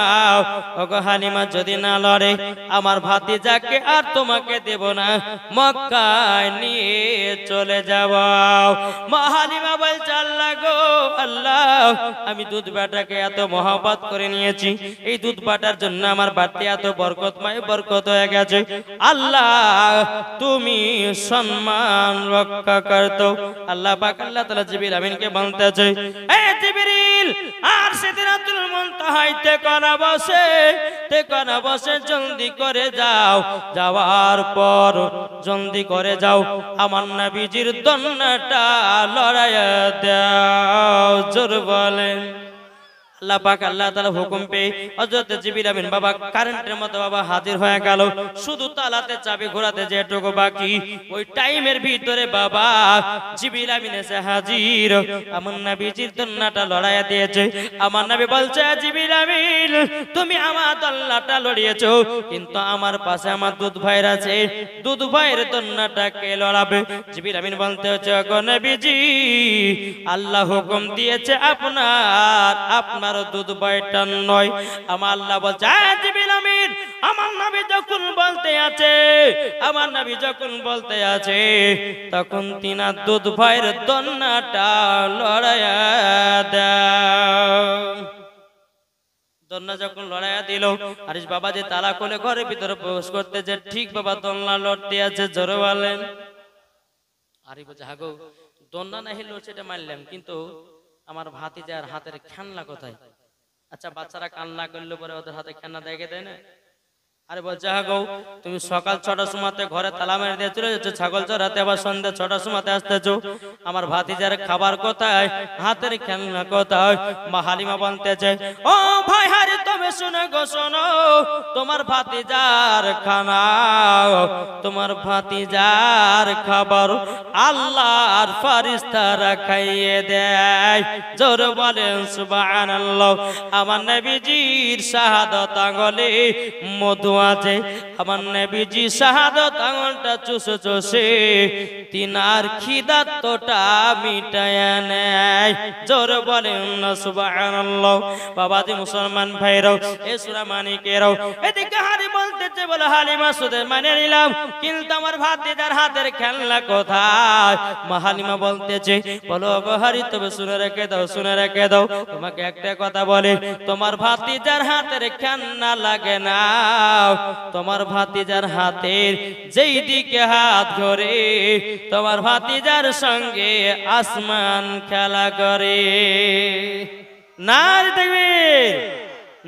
ও গো হালিমা যদি না লড়ে আমার ভাতিজাকে আর তোমাকে দেব না, মক্কায় নিয়ে চলে যাব। মা হালিমা বলছে আল্লাহ গো আল্লাহ, আমি দুধ বাটাকে এত মহব্বত করে নিয়েছি, এই দুধ বাটার জন্য আমার বাড়িতে এত বরকতময় বরকত হয়ে গেছে। আল্লাহ তুমি সম্মান রক্ষা করতো। আল্লাহ পাক আল্লাহ তাআলা জিবরিল আমিনকে বলতেছে, এ জিবরিল আর সিদরাতুল মুনতাহাইতে করা বসে জলদি করে যাও, যাওয়ার পর জলদি করে যাও আমার নবীজির দন্নাটা লড়াইয়া দাও। জোর বলেন। আল্লাহ পাক আল্লাহ তাআলা হুকুম পেয়ে হযরত জিবরিল আমিন বাবা কারেন্টের মতো বাবা হাজির হয়ে গেল। শুধু তালাতে চাবি ঘোরাতে যেটুকু বাকি, ওই টাইমের ভিতরে বাবা জিবরিল আমিন এসে হাজির, আমার নবীজির দন্নাটা লড়াইয়া দিয়েছে। আমার নবী বলছে, জিবরিল আমিন তুমি আমার দন্নাটা লড়িয়েছো, কিন্তু আমার পাশে আমার দুধ ভাইয়ের আছে, দুধ ভাইয়ের দন্নাটা কে লড়াবে? জিবরিল আমিন বলতে হচ্ছে, গো নবীজি আল্লাহ হুকুম দিয়েছে আপনার দুধ বয়টা নয়। আমার আল্লাহ বলছে, জিবরিল আমিন আমার নবী যখন বলতে আছে তখন তিনার দুধ ভাইয়ের দন্নাটা লড়াইয়া দাও। দন্না যখন লড়াইয়া দিল, হারিস বাবা যে তালা খুলে ঘরের ভিতরে প্রবেশ করতে যে ঠিক বাবা দন্না লড়তে আছে। জোরে বলেন। আরে বলছে হাগো দন্না না হিল সেটা মারলাম, কিন্তু আমার ভাতিজার হাতের খেলনা কোথায়? আচ্ছা বাচ্চারা কান্না করলে পরে ওদের হাতে খেলনা দেখে দেয় না? আরে বলছে হাগো তুমি সকাল 6টার সময়তে ঘরে তালা মেরে দিয়ে চলে যাচ্ছ ছাগল চড়াতে, আবার সন্ধ্যা 6টার সময়তে আসতেছো, আমার ভাতিজার খাবার কোথায়, হাতের খেলনা কোথায়? মা হালিমা বলতেছে, ও ভাই হারি তবে শুনে গো শোনো, তোমার ভাতিজার খানা, তোমার ভাতিজার খাবার আল্লাহর ফেরেশতারা খাইয়ে দেয়। জোরে বলেন সুবহানাল্লাহ। আমার নবীজির শাহাদাত আঙ্গুলে মধু আছে, আমার নবীজি শাহাদাত আঙ্গুলটা চুষে চুষে তিনার খিদাতটা মিটায়া নেয়। জোরে বলেন সুবহানাল্লাহ। বাবাজি মুসলমান ভাইরা মানিকেরাও এ সূরা মানিকেরাও এদিকে হারি বলতেছে বলে হালিমা সুদে মানে নিলাম কিন্তু আমার ভাতিজার হাতের খেলনা কোথায় মা হালিমা বলতেছে বলো গো হারি তবে শুনে রেখে দাও তোমাকে একটা কথা বলে তোমার ভাতিজার হাতের খেলনা লাগে না তোমার ভাতিজার হাতের যেই দিকে হাত ধরে তোমার ভাতিজার সঙ্গে আসমান খেলা করে নারে তাকবীর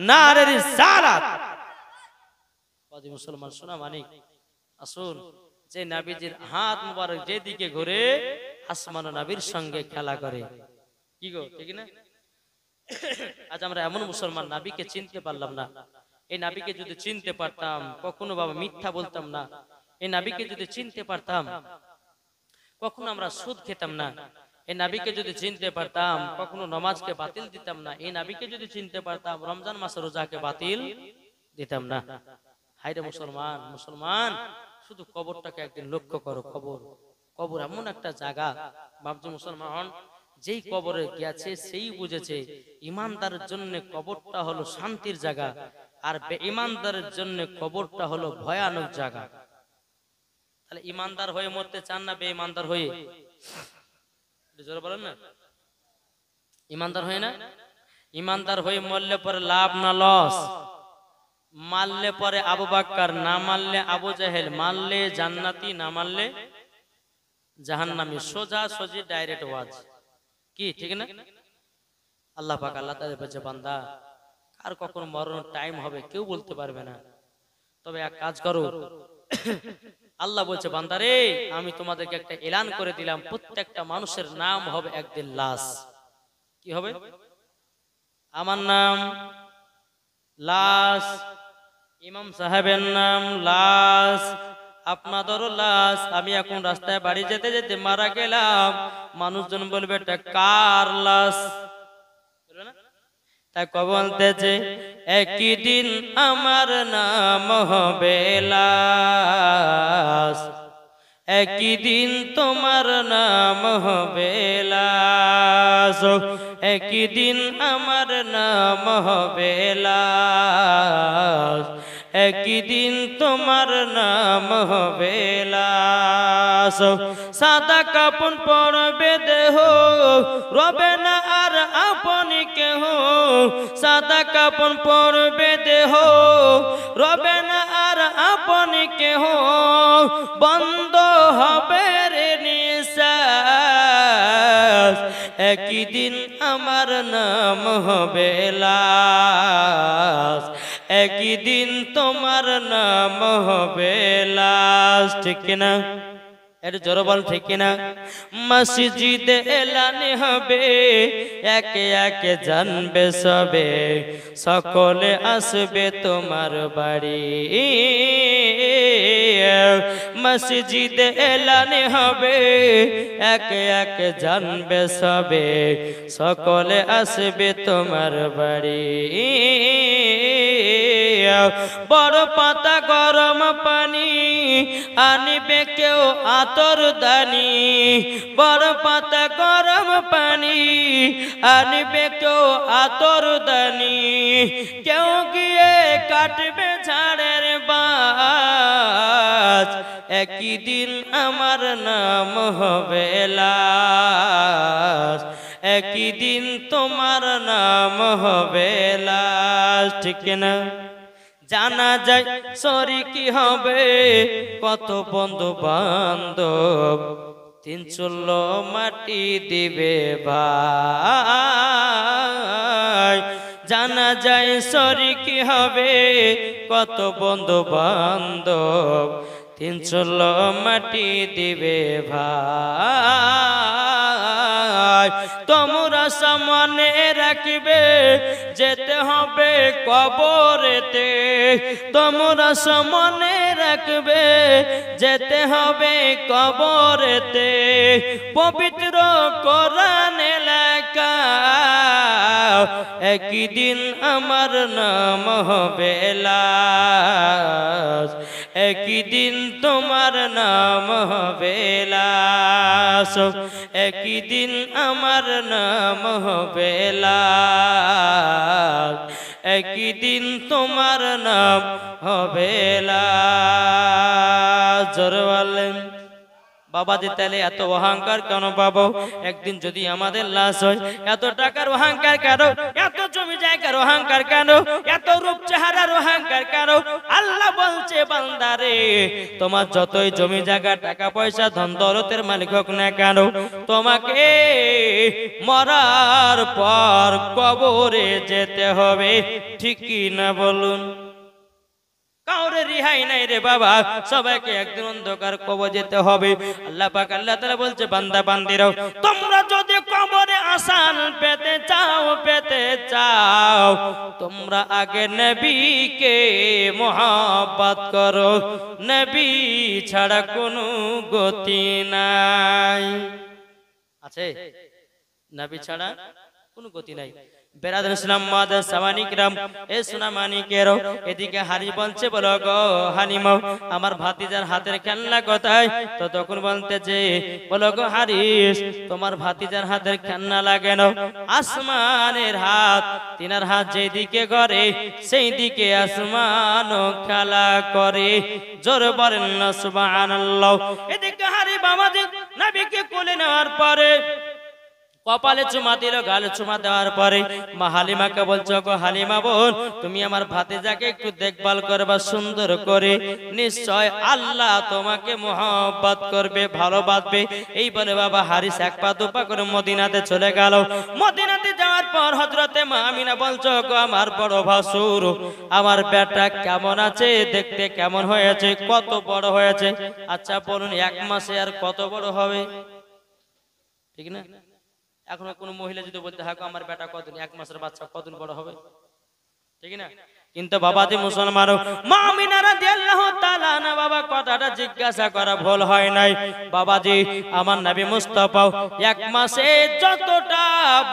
নারে রিসালাত বাদি মুসলমান শোনা মানিক আসুন যে নবীজির হাত মুবারক যেদিকে ঘুরে আসমান ও নবীর সঙ্গে খেলা করে কি গো ঠিক না আজ আমরা এমন মুসলমান নবীকে চিনতে পারলাম না এই নবীকে যদি চিনতে পারতাম কখনো বাবা মিথ্যা বলতাম না এই নবীকে যদি চিনতে পারতাম কখনো আমরা সুদ খেতাম না এই নবীকে যদি চিনতে পারতাম কখনো নামাজকে বাতিল দিতাম না এই নবীকে যদি চিনতে পারতাম রমজান মাসের রোজাকে বাতিল দিতাম না হায়রে মুসলমান মুসলমান শুধু কবরটাকে একদিন লক্ষ্য করো কবর এমন একটা জায়গা বাপজি মুসলমান যেই কবরে গেছে সেই বুঝেছে ইমানদারের জন্য কবরটা হলো শান্তির জায়গা আর বেঈমানদারের জন্য কবরটা হলো ভয়ানক জায়গা তাহলে ইমানদার হয়ে মরতে চান না বেঈমানদার হয়ে জোরে বলেন না ইমানদার হয়ে না ইমানদার হয়ে মরলে পরে লাভ না লস মারলে পরে আবু বকর না মারলে আবু জাহেল মারলে জান্নাতি না মারলে জাহান্নামী সোজা সোজি ডাইরেক্ট ওয়াজ কি ঠিক না আল্লাহ পাক আল্লাহ তাআলা বলেছে বান্দা আর কখন মরণ টাইম হবে কেউ বলতে পারবে না তবে এক কাজ করো আল্লাহ বলছে বান্দা রে আমি তোমাদেরকে একটা এলান করে দিলাম প্রত্যেকটা মানুষের নাম হবে একদিন লাশ কি হবে আমার নাম লাশ ইমাম সাহেবের নাম লাশ আপনাদেরও লাশ আমি এখন রাস্তায় বাড়ি যেতে যেতে মারা গেলাম মানুষজন বলবে এটা কার লাশ তাই কবি বলতেছে একই দিন আমার নাম হবে লাশ একই দিন তোমার নাম হবে লাশ একই দিন আমার নাম হবে লাশ একই দিন তোমার নাম হবে লাশ সাদা কাপন পরবে দেহ রবে না আর আপনি কেহ সাদা কাপন পরবে দেহ রবে না আর আপনি কেহ বন্ধ হবে রে নিঃশ্বাস একই দিন আমার নাম হবে লাশ একই দিন তোমার নাম হবে লাশ ঠিক কিনা এর জোরে বল ঠিক কিনা মসজিদে এলানে হবে একে একে জানবে সবে সকলে আসবে তোমার বাড়ি মসজিদে এলানে হবে একে একে জানবে সবে সকলে আসবে তোমার বাড়ি বড় পাতা গরম পানি আনিবে কেউ আতর দানি বড় পাতা গরম পানি আনিবে কেউ আতর দানি কেউ গিয়ে কাটবে ঝাড়ের বাজ একই দিন আমার নাম হবে লাশ একই দিন তোমার নাম হবে লাশ ঠিক না জানা যায় শরীকি হবে কত বন্ধু বান্ধব তিন চুল্লো মাটি দিবে ভাই জানা যায় শরীকি হবে কত বন্ধু বান্ধব তিন চুল্লো মাটি দিবে ভাই তোমরা সামনে রাখবে যেতে হবে কবরেতে তোমরা সামনে রাখবে যেতে হবে কবরেতে পবিত্র কোরআনে লেখা একই দিন আমার নাম হবে লাশ একই দিন তোমার নাম হবে লাশ একই দিন আমার নাম হবে লাশ একই দিন তোমার নাম হবে লাশ। জোরে বলেন বাবাজি তাহলে এত অহংকার কেন বাবা? একদিন যদি আমাদের লাশ হয়, এত টাকার অহংকার কেন? এত জমি জায়গার অহংকার কেন? এত রূপ চেহারার অহংকার কেন? আল্লাহ বলছে বান্দারে, তোমার যতই জমি জায়গা টাকা পয়সা ধন দৌলতের মালিক হোক না কেন, তোমাকে মরার পর কবরে যেতে হবে, ঠিক কি না বলুন? কাউরে রিহাই নাই রে বাবা, সবাইকে একদিন অন্ধকার কবরে যেতে হবে। আল্লাহ পাক আল্লাহ তাআলা বলছে বান্দা বান্দিরাও, তোমরা যদি কবরে আসান পেতে চাও, তোমরা আগে নবীকে মোহাব্বত করো। নবী ছাড়া কোনো গতি নাই। আছে নবী ছাড়া কোনো গতি নাই। বেরাদার ইসলাম মাদার সামানিকরাম, এ সোনা মানিকেরও, এদিকে হারি বলছে, বলো গো হালিমা, আমার ভাতিজার হাতের খেলনা কোথায়? তো তখন বলতে যে, বলো গো হারিস, তোমার ভাতিজার হাতের খেলনা লাগে না, আসমানের হাত, তিনার হাত যেই দিকে করে সেই দিকে আসমানও খেলা করে। জোর বলেন না সুবহানাল্লাহ। এদিকে হারি বাবাজি নবীকে কোলে নেওয়ার পরে কপালে চুমা দিল, গালে চুমা দেওয়ার পরে মা হালিমাকে বলছো, গো হালিমা বোন, তুমি আমার ভাতিজাকে একটু দেখভাল করবা সুন্দর করে, নিশ্চয় আল্লাহ তোমাকে মোহাব্বত করবে, ভালোবাসবে। এই বলে বাবা হারিস এক পা দুপা করে মদিনাতে চলে গেল। মদিনাতে যাওয়ার পর হযরতে মা আমিনা বলছো, গো আমার বড় ভাসুর, আমার বেটা কেমন আছে, দেখতে কেমন হয়েছে, কত বড় হয়েছে? আচ্ছা বলুন, এক মাসে আর কত বড় হবে? ঠিক না? এখন কোন মহিলা যদি বলতে, হ্যাঁ আমার বেটা কতদিন, এক মাসের বাচ্চা কতদিন বড় হবে? ঠিক না? কিন্তু বাবাজি মুসলমান, মা আমিনা রাদিয়াল্লাহু তাআলা না বাবা কথাটা জিজ্ঞাসা করা ভুল হয় নাই। বাবাজি আমার নবী মুস্তাফা এক মাসে যতটা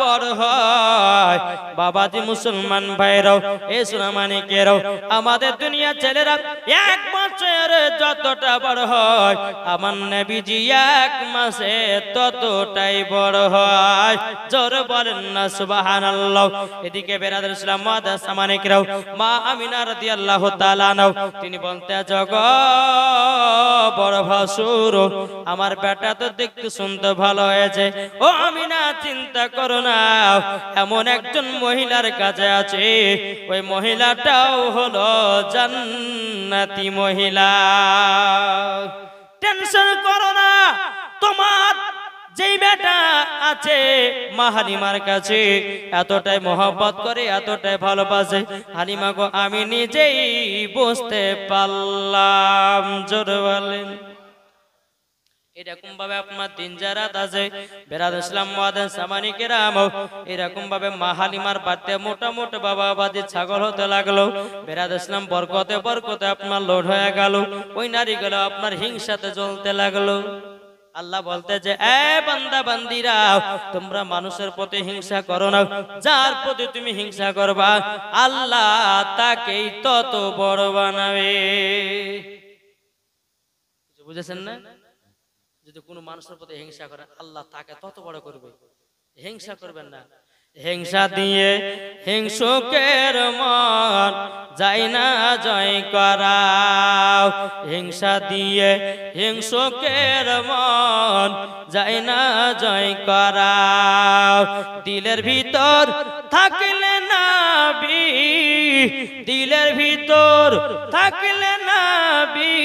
বড় হয়, বাবাজি মুসলমান ভাইরাও, এ সোনা মানিকেরাও, আমাদের দুনিয়া ছেলেরা এক বছর যতটা বড় হয়, আমার নবীজি এক মাসে ততটাই বড় হয়। জোর বলেন না সুবহানাল্লাহ। এদিকে বেরাদার ইসলাম মাদার সামানিকেরাও, মা আমিনা রাদিয়াল্লাহু তাআলা নাও, তিনি বলতে, জগ বড় ভাসুর, আমার বেটা তো দেখতে শুনতে ভালো হয়েছে। ও আমিনা চিন্তা করো না, এমন একজন মহিলার কাছে আছে, ওই মহিলাটাও হলো জান্নাতি মহিলা। টেনশন করো না, তোমার যেই বেটা আছে মা হালিমার কাছে এতটাই মহব্বত করে, এতটাই ভালোবাসে, হালিমা গো আমি নিজেই বুঝতে পারলাম। জোর বলেন। এরকম ভাবে আপনার দিন যারা আছে বেরাদ ইসলাম মাদান সামানিকেরাম, এরকম ভাবে মা হালিমার বাড়িতে মোটা মোটা বাবা বাজি ছাগল হতে লাগলো। বেরাদ ইসলাম বরকতে বরকতে আপনার লোড হয়ে গেল, ওই নারীগুলো আপনার হিংসাতে জ্বলতে লাগলো। আল্লাহ বলতে যে, এ বান্দা বান্দিরা, তোমরা মানুষের প্রতি হিংসা করো না, যার প্রতি তুমি হিংসা করবা আল্লাহ তাকেই তত বড় বানাবে। বুঝেছেন না? যদি কোনো মানুষের প্রতি হিংসা করেন আল্লাহ তাকে তত বড় করবে। হিংসা করবেন না। হিংসা দিয়ে হিংসুকের মন যায় না জয় করা, হিংসা দিয়ে হিংসুকের মন যায় না জয় করা। দিলের ভিতর থাকলে নবী, দিলের ভিতর থাকলে নবী,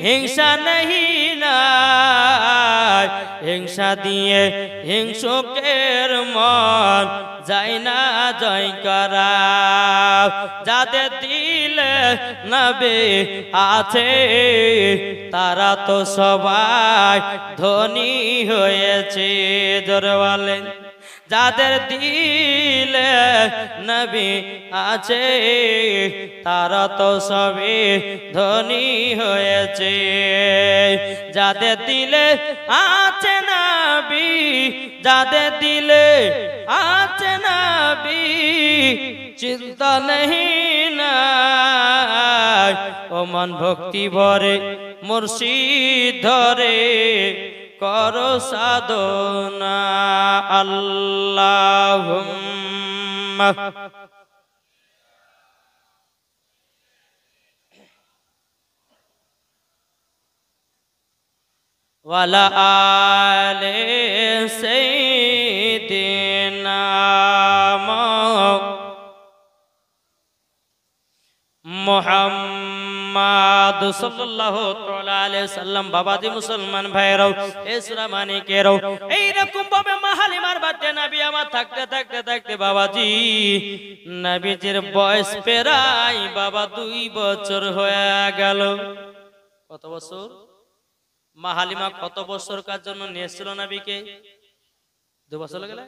হিংসা নাহি নাই। হিংসা দিয়ে হিংসুকের মন যায় না জয় করা। যাদের দিলে নবী আছে তারা তো সবাই ধনী হয়েছে। জোরে বলেন। যাদের দিলে নবী আছে তারা তো সবে ধনী হয়েছে। যাদের দিলে আছে নবী, যাদের দিলে আছে নবী, চিন্তা নেই নাই। ও মন ভক্তি ভরে মুর্শিদ ধরে করো সাধনা। আল্লাহুম্মা ওয়ালা আলে সাইয়্যিদিনা মুহাম্মদ সাল্লাল্লাহু তাআলা আলাইহি সাল্লাম। বাবাজি মুসলমান ভাইরাও, এই সূরা মানিকেরও এইরকম ভাবে মা হালিমার বাড়িতে নবী আমার থাকতে থাকতে থাকতে বাবাজি নবীজির বয়স প্রায় বাবা 2 বছর হয়ে গেল। কত বছর? মা হালিমা কত বছর কার জন্য নিয়েছিল নবীকে? 2 বছর গেল,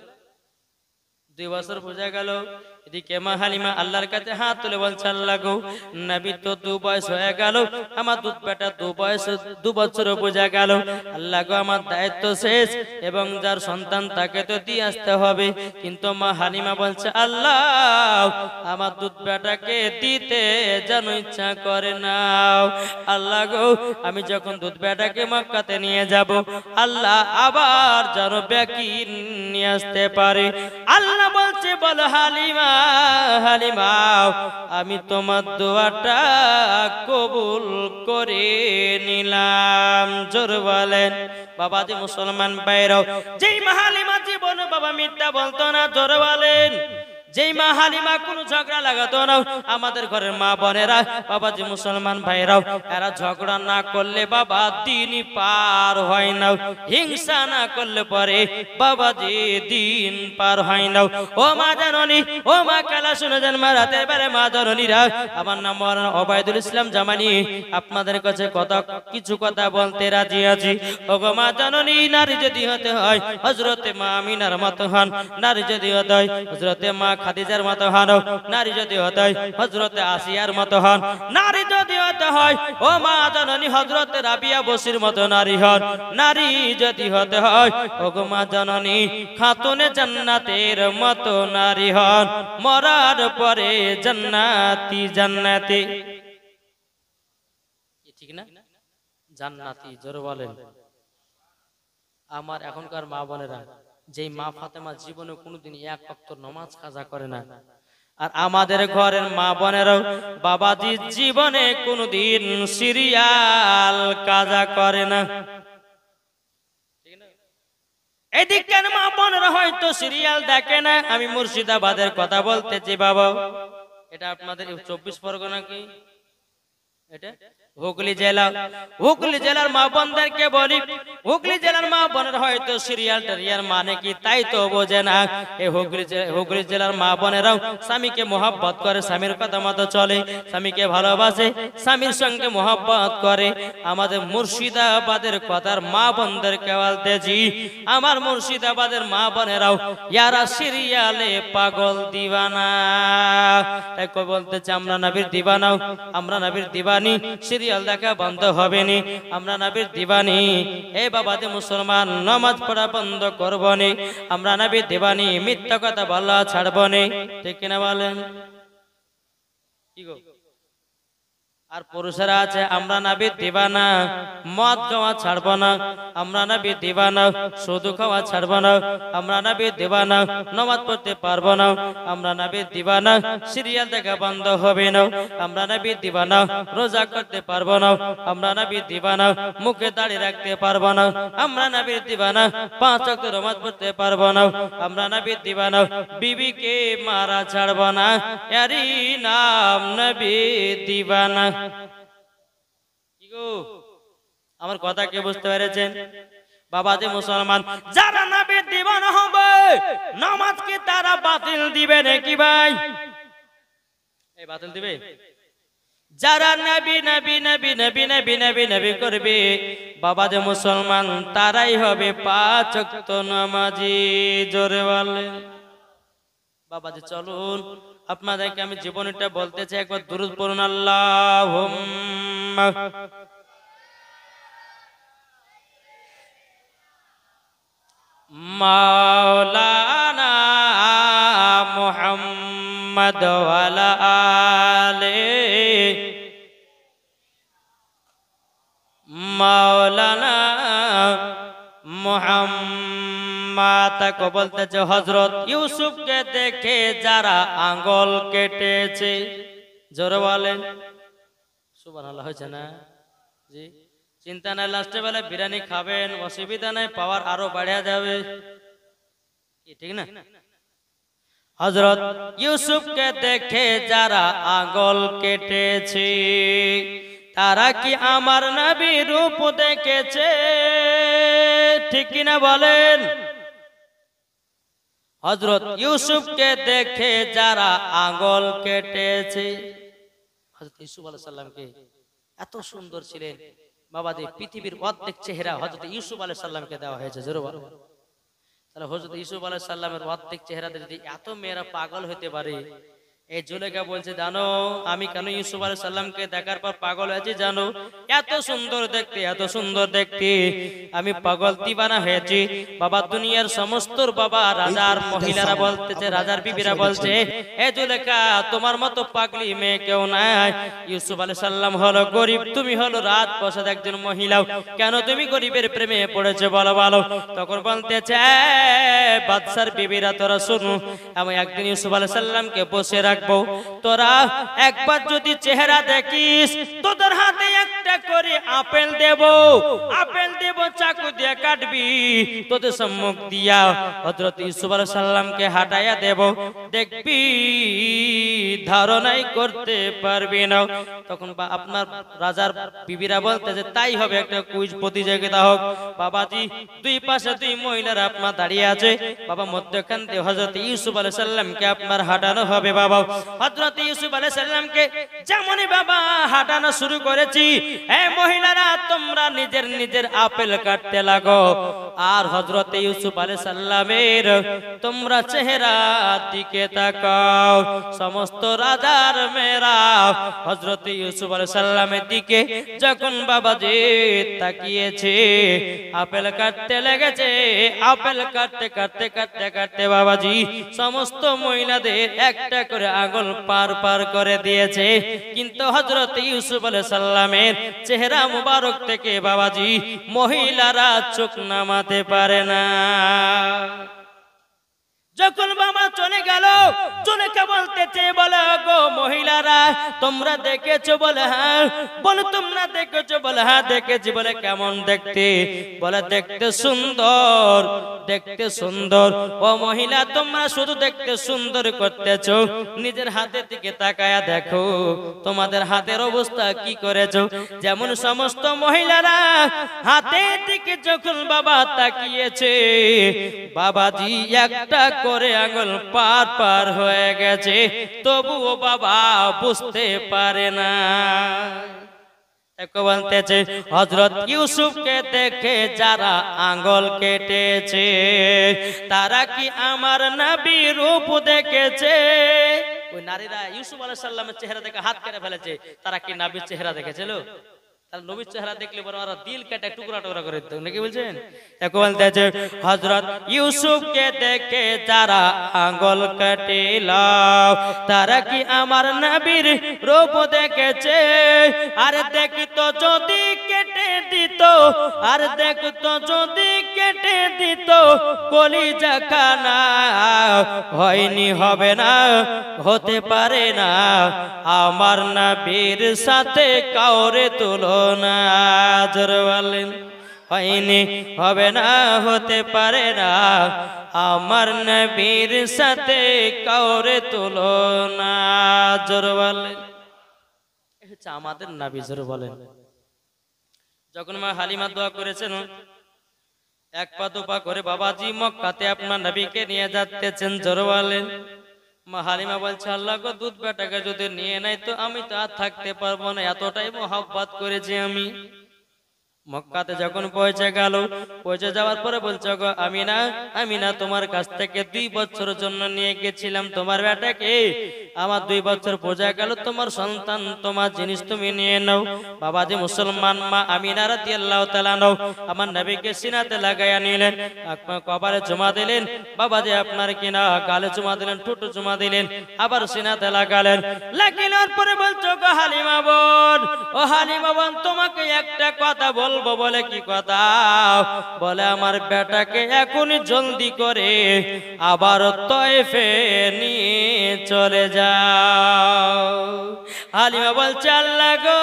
2 বছর বোঝা গেল। এদিকে মা হালিমা আল্লাহর কাছে হাত তুলে বলছে, আল্লাহ গো নবী তো 2 বয়স হয়ে গেল, আমার দুধ বেটা 2 বয়স 2 বছর বোঝা গেল। আল্লাহ গো আমার দায়িত্ব শেষ এবং যার সন্তান তাকে তো দিয়ে আসতে হবে। কিন্তু মা হালিমা বলছে, আল্লাহ আমার দুধ বেটাকে দিতে যেন ইচ্ছা করে নাও। আল্লাহ গো আমি যখন দুধ বেটাকে মক্কাতে নিয়ে যাব, আল্লাহ আবার যেন ব্যাকি নিয়ে আসতে পারে। আল্লাহ বলছে, বলো হালিমা হালিমা আমি তোমার দোয়াটা কবুল করে নিলাম। জোর বলেন বাবাজি মুসলমান ভাইরাও, যেই মা হালিমা জীবনে বাবা মিথ্যা বলতো না, জোর বলেন। যেই মা হালিমা কোনো ঝগড়া লাগাতো না, আমাদের ঘরের মা বোনেরা বাবাজি মুসলমান ভাইরাও এরা ঝগড়া না করলে বাবা দিনই পার হয় না, হিংসা না করলে পরে বাবাজি দিন পার হয় না। ও মা জননী, ও মা কালা শুনে যান মা রাতের বেলা মা জননীরা, আমার নাম মাওলানা ওবায়দুল ইসলাম জামানি, আপনাদের কাছে কিছু কথা বলতে রাজি আছি। ও গো মা জননী, নারী যদি হতে হয় হযরতে মা আমিনার মতো হন, নারী যদি হতে হয় হযরতে মা খাদিজার মতো হন, নারী যদি হতে হয় হযরতে আসিয়ার মতো হন, নারী যদি হতে হয় ও মা জননী হযরতে রাবিয়া বসির মতো নারী হন, নারী যদি হতে হয় ও গো মা জননী খাতুনে জান্নাতের মতো নারী হন, মরার পরে জান্নাতি জান্নাতি। ঠিক না? জান্নাতি জোরে বলেন। আমার এখনকার মা বোনেরা, যেই মা ফাতেমা জীবনে কোনোদিন 1 ওয়াক্ত নামাজ কাজা করে না, আর আমাদের ঘরের মা বোনেরাও বাবাজি জীবনে কোনোদিন সিরিয়াল কাজা করে না। এদিকের মা বোনেরা হয়তো সিরিয়াল দেখে না। আমি মুর্শিদাবাদের কথা বলতেছি বাবা, এটা আপনাদের 24 পরগনা কি এটা হুগলি জেলা, হুগলি জেলার মা বোনদেরকে বলি, হুগলি জেলার মা বোনের হয়তো সিরিয়াল টেরিয়াল মানে কি তাই তো বোঝে না। এই হুগলি জেলার মা বোনেরাও স্বামীকে মোহাব্বত করে, স্বামীর কথা মতো চলে, স্বামীকে ভালোবাসে, স্বামীর সঙ্গে মোহাব্বত করে। আমাদের মুর্শিদাবাদের কথার মা বোনদেরকে বলতেছি, আমার মুর্শিদাবাদের মা বোনেরাও ইয়ারা সিরিয়ালে পাগল দিওয়ানা। তাই কই বলতেছে আমরা নবীর দিওয়ানাও, আমরা নবীর দিওয়ানি, সিরিয়াল দেখা বন্ধ হবে নি, আমরা নবীর দিওয়ানি। এই বাবাজি মুসলমান নামাজ পড়া বন্ধ করব নি, আমরা নবীর দিওয়ানি, মিথ্যা কথা বলা ছাড়ব নি। ঠিক কিনা বলেন? কি গো? আর পুরুষেরা আছে আমরা নবীর দিওয়ানা, মদ খাওয়া ছাড়ব না, আমরা নবীর দিওয়ানা, সুদ খাওয়া ছাড়ব না, আমরা নবীর দিওয়ানা, নামাজ পড়তে পারবো না, আমরা নবীর দিওয়ানা, সিরিয়াল দেখা বন্ধ হবে না, আমরা নবীর দিওয়ানা, রোজা করতে পারবো না, আমরা নবীর দিওয়ানা, মুখে দাড়ি রাখতে পারবো না, আমরা নবীর দিওয়ানা, 5 ওয়াক্ত নামাজ পড়তে পারবো না, আমরা নবীর দিওয়ানা, বিবিকে মারা ছাড়ব না, এরই নাম নবীর দিওয়ানা। আমার কথা কে বুঝতে পেরেছেন? বাবাজি মুসলমান, যারা নবীর দিওয়ানা হবে নামাজকে তারা বাতিল দিবে নাকি ভাই? এই বাতিল দিবে? যারা নবী নবী নবী নবী নবী নবী নবী করবে বাবাজি মুসলমান তারাই হবে 5 ওয়াক্ত নামাজি। জোরে বলেন বাবাজি। চলুন আপনাদেরকে আমি জীবনটা বলতে চাই, একবার দুরূদ পড়ুন। আল্লাহুম্মা মাওলানা মুহাম্মদ ওয়ালা আলে মাওলানা মুহাম্মদ। তাকে বলতেছে হযরত ইউসুফকে দেখে যারা আঙ্গুল কেটেছে, জোরে বলেন সুবহানাল্লাহ। হয়েছে না জি? চিন্তা নাই, লাস্টে বেলা বিরিয়ানি খাবেন, অসুবিধা নাই, পাওয়ার আরো বাড়া যাবে, ঠিক না? হযরত ইউসুফকে দেখে যারা আঙ্গুল কেটেছে তারা কি আমার নবীর রূপ দেখেছে? ঠিক কিনা বলেন? হযরত ইউসুফকে দেখে যারা আঙ্গুল কেটেছে, হযরত ইউসুফ আলাইহিস সালামকে এত সুন্দর ছিলেন বাবাজি, পৃথিবীর অর্ধেক চেহারা হযরত ইউসুফ আলাইহিস সালামকে দেওয়া হয়েছে। জোরে বলো। তাহলে হযরত ইউসুফ আলাইহিস সালামের অর্ধেক চেহারাতে যদি এত মেয়েরা পাগল হতে পারে, এই জুলেখা বলছে জানো আমি কেন ইউসুফ আলাইহিস সালামকে দেখার পর পাগল হয়েছি জানো? এত সুন্দর দেখতে, এত সুন্দর দেখতে আমি পাগল দিবানা হয়েছি। বাবা দুনিয়ার সমস্ত বাবা রাজার মহিলারা বলতেছে, রাজার বিবিরা বলছে, এ জুলেখা তোমার মতো পাগলি মেয়ে কেউ নাই। ইউসুফ আলাইহিস সালাম হলো গরিব, তুমি হলো রাজপ্রাসাদ একজন মহিলা, কেন তুমি গরিবের প্রেমে পড়েছো বলো বলো? তখন বলতেছে বাদশার বিবিরা তোরা শুনো, আমি একদিন ইউসুফ আলাইহিস সালামকে বসে রাখবো, তোরা একবার যদি চেহারা দেখিস তোদের হাতে একটা করে আপেল দেব, আপেল দেব, চাকু দিয়ে কাটবি, তোদের সম্মুখ দিয়া হযরত ইউসুফ আলাইহিস সালামকে হাঁটাইয়া দেব, দেখবি ধারণাই করতে পারবি না। তখন আপনার রাজার বিবিরা বলতেছে তাই হবে, একটা কুইজ প্রতিযোগিতা হোক। বাবাজি দুই পাশে দুই মহিলারা আপনার দাঁড়িয়ে আছে, বাবা মধ্যখান দিয়ে হযরত ইউসুফ আলাইহিস সালামকে আপনার হাঁটানো হবে। বাবা হযরত ইউসুফ আলাইহিস সালামকে যেমনই বাবা হাঁটানো শুরু করেছি, এই মহিলারা তোমরা নিজের নিজের আপেল কাটতে লাগো, আর হযরত ইউসুফ আলাইহিস সালামের তোমরা চেহারা দিকে তাকাও। সমস্ত রাজার মেয়েরা হযরত ইউসুফ আলাইহিস সালামের দিকে যখন বাবাজি তাকিয়েছে, আপেল কাটতে লেগেছে, আপেল কাটতে কাটতে কাটতে কাটতে বাবাজি সমস্ত মহিলাদের একটা করে আঙ্গুল পার পার করে দিয়েছে, কিন্তু হযরত ইউসুফ আলাইহিস সালামের চেহারা মুবারক থেকে বাবাজি মহিলারা চোখ নামাতে পারে না। যখন বাবা চলে গেল, জুলেখা বলতেছে বলে গো মহিলারা তোমরা দেখেছো? বলে হ্যাঁ। বলে তোমরা দেখেছো? বলে হ্যাঁ দেখেছি। বলে কেমন দেখতে? বলে দেখতে সুন্দর, দেখতে সুন্দর। ও মহিলা তোমরা শুধু দেখতে সুন্দর করতেছো, নিজের হাতের দিকে তাকায়া দেখো তোমাদের হাতের অবস্থা কি করেছো। যেমন সমস্ত মহিলারা হাতের দিকে যখন বাবা তাকিয়েছে, বাবাজি একটা করে আঙ্গুল পার পার হয়ে গেছে, তবুও বাবা বুঝতে পারে না। বলতেছে হযরত ইউসুফকে দেখে যারা আঙ্গুল কেটেছে তারা কি আমার নবীর রূপ দেখেছে? ওই নারীরা ইউসুফ আলাইহিস সালামের চেহারা দেখে হাত কেটে ফেলেছে, তারা কি নবীর চেহারা দেখেছিল? নবীর চেহারা দেখলে বড় ওরা দিল কেটে টুকরা টুকরা করে দিত নাকি বলছেন? এখন বলতেছে হযরত ইউসুফকে দেখে যারা আঙ্গুল কাটিল তারা কি আমার নবীর রূপ দেখেছে? আর দেখতো যদি কেটে দিত, আর দেখতো যদি কেটে দিত কলিজা খানা, হয়নি হবে না, হতে পারে না আমার নবীর সাথে কাউরে তুলনা। জোরে বলেন হয়নি হবে না, হতে পারে না আমার নবীর সাথে কাউরে তুলনা। জোরে বলেন হচ্ছে আমাদের নবী। জোরে বলেন যখন মা হালিমা দোয়া করেছেন এক পা দুপা করে বাবাজি মক্কাতে আপনার নবীকে নিয়ে যাচ্ছেন, জোরে বলেন। মা হালিমা বলছে আল্লাহ গো দুধ বেটাকে যদি নিয়ে নাই তো আমি তো আর থাকতে পারবো না, এতটাই মোহাব্বত করেছি আমি। মক্কাতে যখন পৌঁছে গেল, পৌঁছে যাওয়ার পরে বলছে গো আমিনা, আমিনা তোমার কাছ থেকে 2 বছরের জন্য নিয়ে গেছিলাম তোমার বেটাকে, আমার 2 বছর পৌঁছে গেল, তোমার সন্তান তোমার জিনিস তুমি নিয়ে নাও। বাবাজি মুসলমান মা আমিনা রাদিয়াল্লাহু তাআলা নাও আমার নবীকে সিনাতে লাগাইয়া নিলেন, কপালে চুমা দিলেন, বাবাজি আপনার কিনা গালে চুমা দিলেন, ঠোঁটে চুমা দিলেন, আবার সিনাতে লাগালেন। লাগানোর পরে বলছো গো হালিমা বোন, ও ও হালিমা বোন তোমাকে একটা কথা বলবো। বলে কি কথা? বলে আমার বেটাকে এখনই জলদি করে আবার তয়েফে নিয়ে চলে যাও। হালিমা বলছে আল্লাহ গো,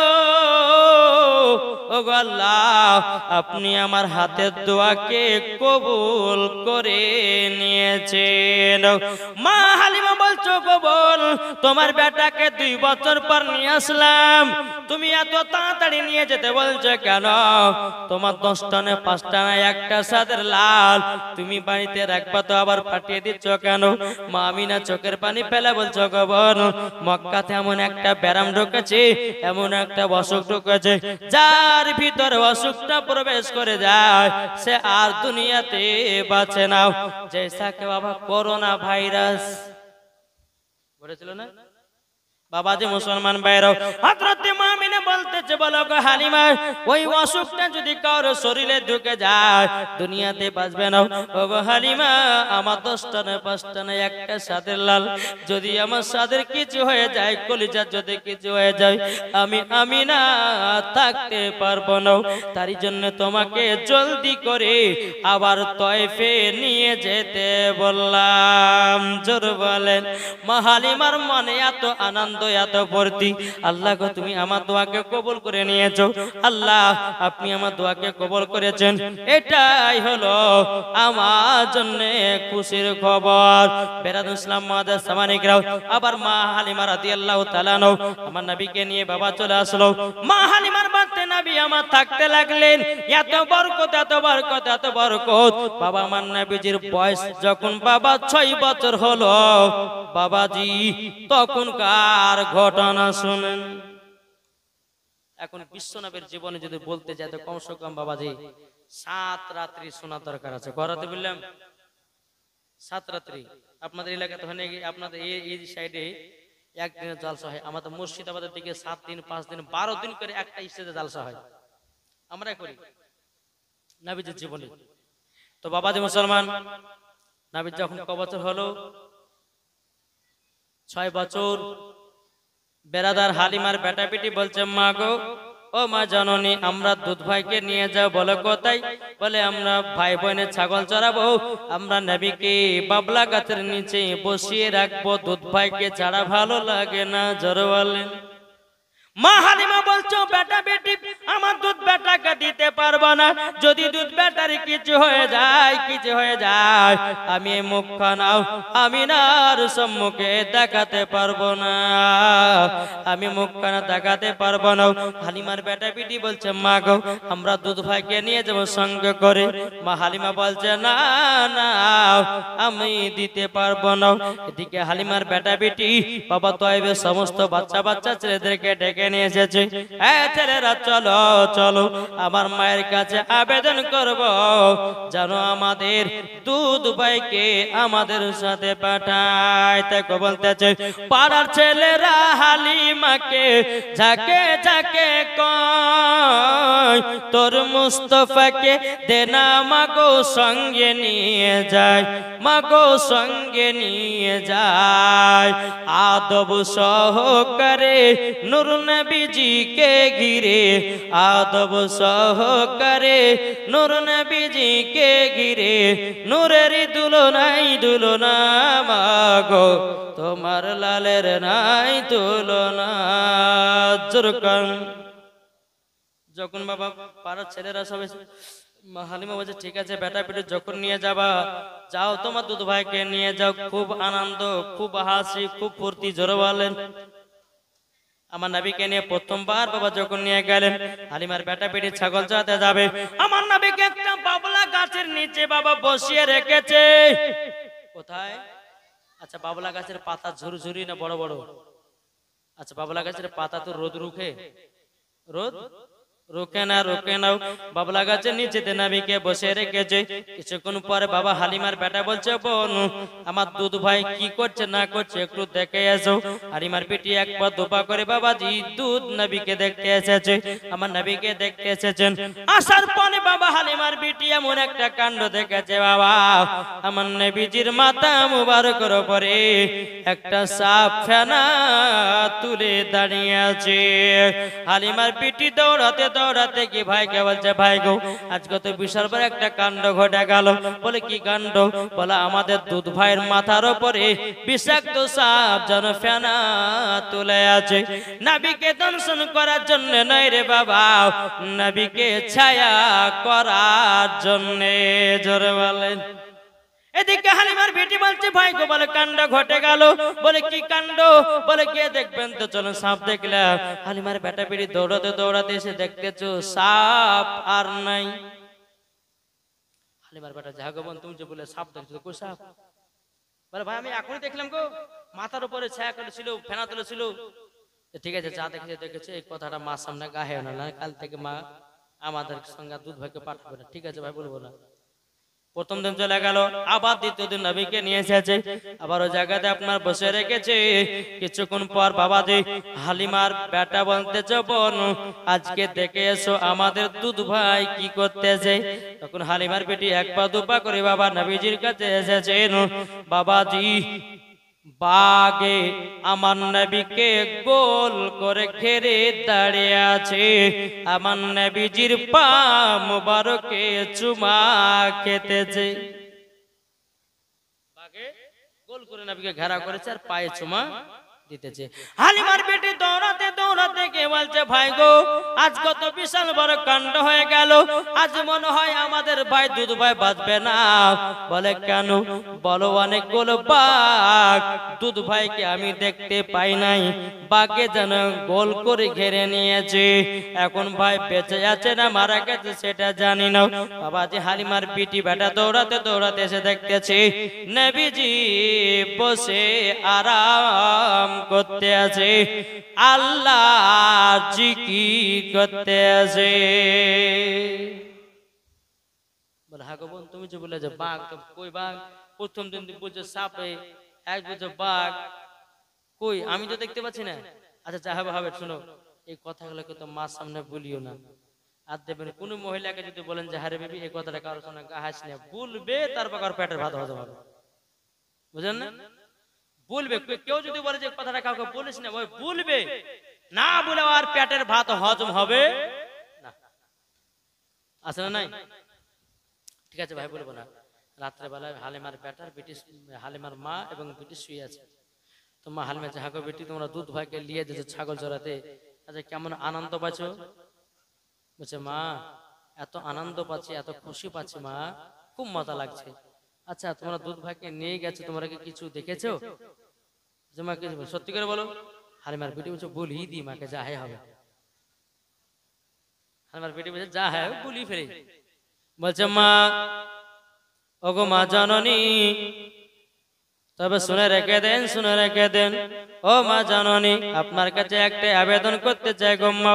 ও গো আল্লাহ, আপনি আমার হাতের দোয়াকে কবুল করে নিয়েছেন। মা হালিমা বলছো গো বোন, তোমার বেটাকে 2 বছর পর নিয়ে আসলাম, তুমি এত তাড়াতাড়ি নিয়ে যেতে বলছো কেন? তোমার 10টা না 5টা না একটা সাদের লাল তুমি বাড়িতে রাখবা, তো আবার পাঠিয়ে দিচ্ছ কেন? মা আমিনা চোখের পানি ফেলে বলছো গো বোন, মক্কাতে এমন একটা ব্যারাম ঢুকেছে, এমন একটা অসুখ ঢুকেছে, যার ভিতরে অসুখটা প্রবেশ করে যায় সে আর দুনিয়াতে বাঁচে না। জেসাকে বাবা করোনা ভাইরাস বলেছিল না বাবা, যে মুসলমান ভাইরাও হযরত মুমিনে বলতেছে বলো গো হালিমা, ওই অসুখটা যদি কারো শরীরে ঢুকে যায় দুনিয়াতে বাঁচবে না। ও গো হালিমা, আমার 10টা না 5টা না একটা সাদের লাল যদি আমার সাদের কিছু হয়ে যায়, কলিজার যদি কিছু হয়ে যায়, আমি না থাকতে পারবো না। তারই জন্য তোমাকে জলদি করে আবার তয়েফে নিয়ে যেতে বললাম। জোর বলেন। মা হালিমার মনে এত আনন্দ, এত ভর্তি। আল্লাহ গো, তুমি আমার দোয়াকে কবুল করে নিয়েছো। আল্লাহ, আপনি আমার দোয়াকে কবুল করেছেন, এটাই হলো আমার জন্য খুশির খবর। বেরাদুল ইসলাম মাদার সামানিকরাও, আবার মা হালিমা রাদিয়াল্লাহু তাআলা আনহা আমার নবীকে নিয়ে বাবা চলে আসলো। মা হালিমার বাড়িতে নবী আমার থাকতে লাগলেন। এত বরকত, এত বরকত, এত বরকত। বাবা আমার নবীজির বয়স যখন বাবা 6 বছর হলো, বাবাজি তখনকার ঘটনা শুনেন। এখন বিশ্বনবীর জীবনে যদি বলতে যাই তো কমসে কম বাবাজি 7 রাত্রি শোনা দরকার আছে। ঘরাতে বললাম 7 রাত্রি। আপনাদের এলাকাতে হয় নাকি? আপনাদের এই সাইডে একদিনের জালসা হয়, আমাদের মুর্শিদাবাদের দিকে 7 দিন 5 দিন 12 দিন করে একটা স্টেজে জালসা হয়। আমরা করি নবীজির জীবনে। তো বাবাজি মুসলমান, নবী যখন ক বছর হলো? 6 বছর। বেরাদার হালিমার বেটা বেটি বলছে মা গো, ও মা জননী, আমরা দুধ ভাইকে নিয়ে যাও। বলে কোথায়? বলে আমরা ভাই বোনের ছাগল চড়াবো, আমরা নবীকে বাবলা গাছের নিচে বসিয়ে রাখবো, দুধ ভাইকে ছাড়া ভালো লাগে না। জোরে বলেন। মা হালিমা বলছো বেটা বেটি আমার দুধ বেটাকে দিতে পারবো না, যদি দুধ বেটার কিছু হয়ে যায়, কিছু হয়ে যায়, আমি এই মুখখানাও আমিনার সম্মুখে দেখাতে পারবো না, আমি মুখখানা দেখাতে পারবো না। হালিমার বেটা বেটি বলছে মা গো, আমরা দুধ ভাইকে নিয়ে যাবো সঙ্গে করে। মা হালিমা বলছে না না, আমি দিতে পারবো না। এদিকে হালিমার বেটা বেটি বাবা তয়েবের সমস্ত বাচ্চা বাচ্চা ছেলেদেরকে ডেকে নিয়ে এসেছে। ছেলেরা চলো চলো, আমার মায়ের কাছে আবেদন করব যেন আমাদের দুধ ভাইকে আমাদের সাথে পাঠায়। তাই বলতেছে পাড়ার ছেলেরা হালিমাকে ঝাঁকে ঝাঁকে কয়, তোর মুস্তফাকে দেনা মাগো সঙ্গে নিয়ে যায়, মাগো সঙ্গে নিয়ে যায়। আদব সহকারে নূর নবীজিকে ঘিরে, আদব সহকারে নূর নবীজিকে ঘিরে, নূরের তুলনাই তুলনা মাগো, তোমার লালের নাই তুলনা। যখন বাবা পাড়ার ছেলেরা সবাই, হালিমা বলছে ঠিক আছে বেটা বেটি যখন নিয়ে যাবা যাও, তোমার দুধ ভাইকে নিয়ে যাও। খুব আনন্দ, খুব হাসি, খুব ফুর্তি। জোরে বলেন। আমার নবীকে নিয়ে প্রথমবার বাবা যখন নিয়ে গেলেন, হালিমার বেটা বেটি ছাগল চড়াতে যাবে, আমার নবীকে একটা বাবলা গাছের নিচে বাবা বসিয়ে রেখেছে। কোথায়? আচ্ছা, বাবলা গাছের পাতা ঝুরঝুরি না বড় বড়? আচ্ছা, বাবলা গাছের পাতা তো রোদ রুখে, রোদ রোকে নাও। বাবলা গাছের নিচেতে নবীকে বসে রেখেছে। কিছুক্ষণ পরে বাবা হালিমার বেটা বলছে, বোন আমার দুধ ভাই কি করছে না করছে একটু দেখে এসো। হালিমার বেটি এক পা দুপা করে বাবাজি দুধ নবীকে দেখতে এসেছে, আমার নবীকে দেখতে এসেছেন। আসার পরে বাবা হালিমার বেটি এমন একটা কাণ্ড দেখেছে, বাবা আমার নবীজির মাথা মুবারকের উপরে একটা সাপ ফেনা তুলে দাঁড়িয়ে আছে। হালিমার বেটি দৌড়াতে দৌড়াতে কি ভাইকে বলছে, ভাই গো আজকে তো বিশাল বড় একটা কাণ্ড ঘটে গেল। বলে কি কাণ্ড? বলে আমাদের দুধ ভাইয়ের মাথার উপরে বিষাক্ত সাপ যেন ফেনা তুলে আছে। নবীকে দর্শন করার জন্য নয় রে বাবা, নবীকে ছায়া করার জন্য। জোরে বলেন। এদিকে হালিমার বেটি বলছে, ভাই গো বলে কাণ্ড ঘটে গেল। বলে কি কাণ্ড? বলে কে দেখবেন তো চলো সাপ দেখলাম। হালিমার বেটা বেটি দৌড়াতে দৌড়াতে এসে দেখতেছো সাপ আর নাই। হালিমার বেটা যা গো বোন তুমি যে বলে সাপ দেখছো, কই সাপ? বলে ভাই আমি এখনই দেখলাম গো, মাথার উপরে ছায়া করেছিল, ফেনা তুলেছিল। ঠিক আছে যা দেখেছে দেখেছে, এই কথাটা মার সামনে গায়ে না, না কাল থেকে মা আমাদের সঙ্গে দুধ ভাইকে পাঠাবে না। ঠিক আছে ভাই বলবো না। প্রথম দিন চলে গেল, আবার দ্বিতীয় দিন নবীকে নিয়ে এসেছে, আবার ওই জায়গাতে আপনার বসে রেখেছে। কিছুক্ষণ পর বাবাজি হালিমার বেটা বলতেছে, বোন আজকে দেখে এসো আমাদের দুধ ভাই কি করতেছে। তখন হালিমার বেটি এক পা দুপা করে বাবা নবীজির কাছে এসেছেন। বাবাজি বাগে আমার নবীকে গোল করে ঘেরে দাঁড়িয়ে আছে, আমার নবীজির পা মুবারকে চুমা খেতেছে। বাগে গোল করে নবীকে ঘেরা করেছে আর পায়ে চুমা দিতেছে। হালিমার বেটি দৌড়াতে দৌড়াতে কে বলছে, ভাই গো আজ কত বিশাল বড় কাণ্ড হয়ে গেল, আজ মনে হয় আমাদের ভাই দুধ ভাই বাঁচবে না। বলে কেন? বলো অনেকগুলো বাঘ দুধ ভাইকে আমি দেখতে পাই নাই, বাঘে যেন গোল করে ঘিরে নিয়েছে। এখন ভাই বেঁচে আছে না মারা গেছে সেটা জানি না। বাবাজি হালিমার বেটি বেটা দৌড়াতে দৌড়াতে এসে দেখতেছে নবীজি বসে আরাম করতে আছে, আল্লাহ জিকির করতে আছে। বলে হ্যাঁ গো বোন তুমি যে বলে যে বাঘ, তো কই বাঘ? প্রথম দিন বলছে সাপে, এক বলছে বাঘ, কই আমি তো দেখতে পাচ্ছি না। আচ্ছা যা হবে হবে, শোনো এই কথাগুলোকে তো মার সামনে বলিও না। আর দেবেন কোন মহিলাকে যদি বলেন যে হারে বেবি এই কথাটা কারোর সঙ্গে হাস না, বলবে তারপর কারোর পেটের ভাত হজম হবে, বুঝলেন না? বলবে, কেউ যদি বলে যে কথাটা কাউকে বলিস না, ওই বলবে না, বলে আর পেটের ভাত হজম হবে না। আছে না নাই? ঠিক আছে ভাই বলবো না। রাত্রে বেলায় হালিমার বেটার বেটি, হালিমার মা এবং বেটি শুয়ে আছে। তো মা হালিমা জাহাগো বেটি তোমরা দুধ ভাইকে নিয়ে যেছো ছাগল চড়াতে, আচ্ছা কেমন আনন্দ পাচ্ছ? বলছে মা এত আনন্দ পাচ্ছি, এত খুশি পাচ্ছি মা, খুব মজা লাগছে। আচ্ছা তোমরা দুধ ভাইকে নিয়ে গেছো, তোমরা কি কিছু দেখেছো? যে মা কিছু সত্যি করে বলো। হালিমার বেটি বলছে বলি দি মাকে, যা হয় হবে। হালিমার বেটি বলছে যা হয় বলি ফেরে। বলছে মা ওগো মা জাননী, তবে শুনে রেখে দেন, শুনে রেখে দেন। ও মা জাননী আপনার কাছে একটা আবেদন করতে চাই গো মা।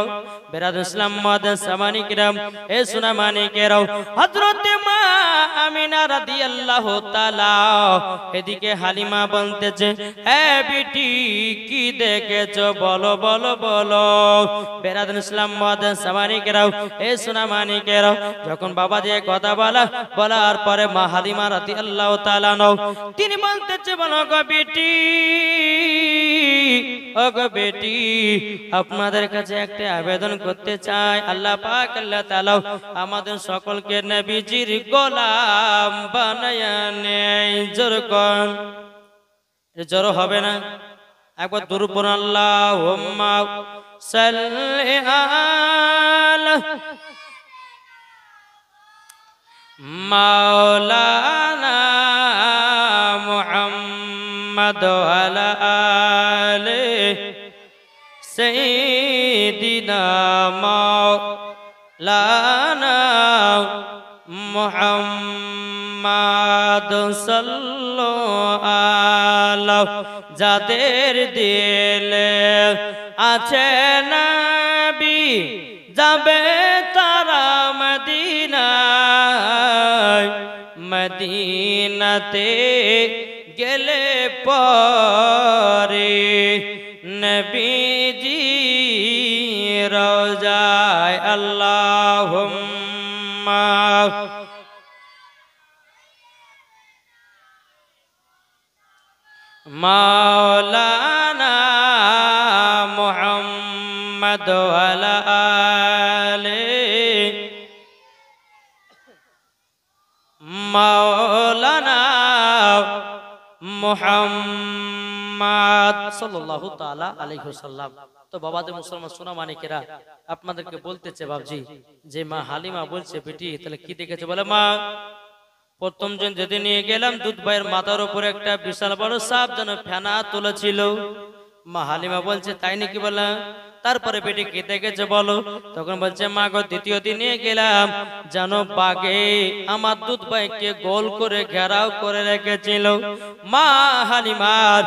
বেরাদ ইসলাম মাদান সামানিকরাম, এ সোনা মানিকেরাও, হযরতে মা আমিনা রাদিয়াল্লাহু তাআলা এদিকে হালিমা বলতেছে, হে বেটি কি দেখেছো বলো বলো বলো। বেরাদ ইসলাম মাদান সামানিকরাও, এ সোনা মানিকেরাও, যখন বাবা যে কথা বলার পরে মা হালিমা রাদিয়াল্লাহু তাআলা তিনি বলতেছে, বলো গো বেটি, ও গো বেটি আপনাদের কাছে একটা আবেদন করতে চাই। আল্লাহ পাক আল্লাহ তাআলা আমাদের সকলকে নবীজির গোলাম বানায়া নেয়। জোর কোন জোর হবে না? একবার দুরূদ পড়ুন, আল্লাহুম্মা সাল্লি আলা মাওলানা মুহাম্মদ ওয়ালা আলি সাইয়্যিদিনা মাওলানা মুহাম্মদ সাল্লাল্লাহু আলাইহি। যাদের দিলে আছে নবী যাবে তারা মদিনায়, মদিনাতে গেলে পরে নবীজি রওজায় আল্লাহুম্মা মাওলানা মুহাম্মদ ওয়ালা আলে মাওলানা মুহাম্মদ সাল্লাল্লাহু তাআলা আলাইহি ওয়াসাল্লাম। তো বাবাদের মুসলমান সোনা মানিকেরা, আপনাদেরকে বলতেছে বাবজি যে মা হালিমা বলছে বেটি তাহলে কি দেখেছে? বলে মা প্রথম জন যেদিন নিয়ে গেলাম দুধ ভাইয়ের মাথার উপরে একটা বিশাল বড় সাপ যেন ফেনা তুলেছিল। মা হালিমা বলছে তাই নাকি? বলা তারপরে বেটি কে দেখেছে বলো? তখন বলছে মা গো দ্বিতীয় দিন নিয়ে গেলাম যেন বাগে আমার দুধ ভাইকে গোল করে ঘেরাও করে রেখেছিল। মা হালিমার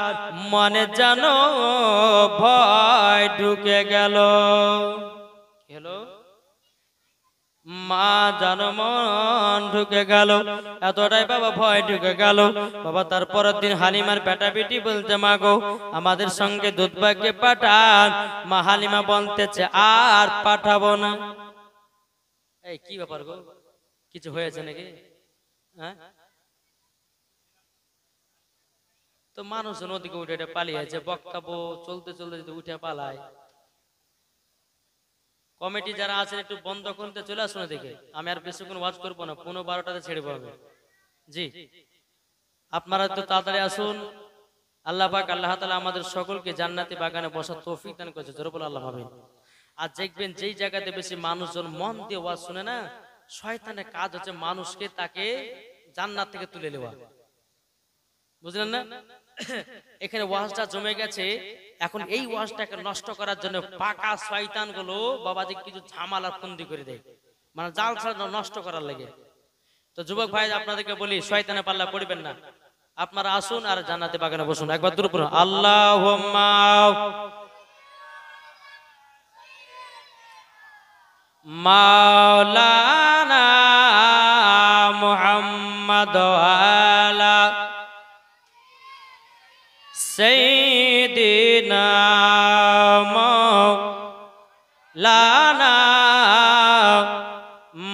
মনে যেন ভয় ঢুকে গেল। হ্যালো মা যেন মন ঢুকে গেল, এতটাই বাবা ভয় ঢুকে গেল। বাবা তারপরের দিন হালিমার বেটা বেটি বলতে মা গো আমাদের সঙ্গে দুধ ভাইকে পাঠান। মা হালিমা বলতেছে আর পাঠাবো না। এই কি ব্যাপার গো, কিছু হয়েছে নাকি? হ্যাঁ তো মানুষ নদীকে উঠে উঠে পালিয়েছে, বক্তাবো চলতে চলতে যদি উঠে পালায়। কমিটি যারা আছেন একটু বন্ধ করতে চলে আসুন দেখে, আমি আর বেশিক্ষণ ওয়াজ করবো না, 12:15টাতে ছেড়ে পাবে। জি আপনারা তো তাড়াতাড়ি আসুন। আল্লাহ পাক আল্লাহ তাআলা আমাদের সকলকে জান্নাতি বাগানে বসার তৌফিক দান করেছে, জোরে বলে আল্লাহ আমিন। আর দেখবেন যেই জায়গাতে বেশি মানুষজন মন দিয়ে ওয়াজ শুনে না, শয়তানের কাজ হচ্ছে মানুষকে তাকে জান্নাত থেকে তুলে নেওয়া, বুঝলেন না? এখানে ওয়াজটা জমে গেছে, এখন এই ওয়াজটাকে নষ্ট করার জন্য পাকা শয়তান গুলো বাবাজি কিছু ঝামেলা ফন্দি করে দেয়, মানে জাল নষ্ট করার লাগে। তো যুবক ভাই আপনাদেরকে বলি শয়তানে পাল্লা পড়বেন না, আপনারা আসুন আর জান্নাতে বাগানে বসুন। একবার দূর পড়ুন আল্লাহুম্মা মাওলানা মুহাম্মদ ওয়ালা সাইয়্যিদিনা মাওলানা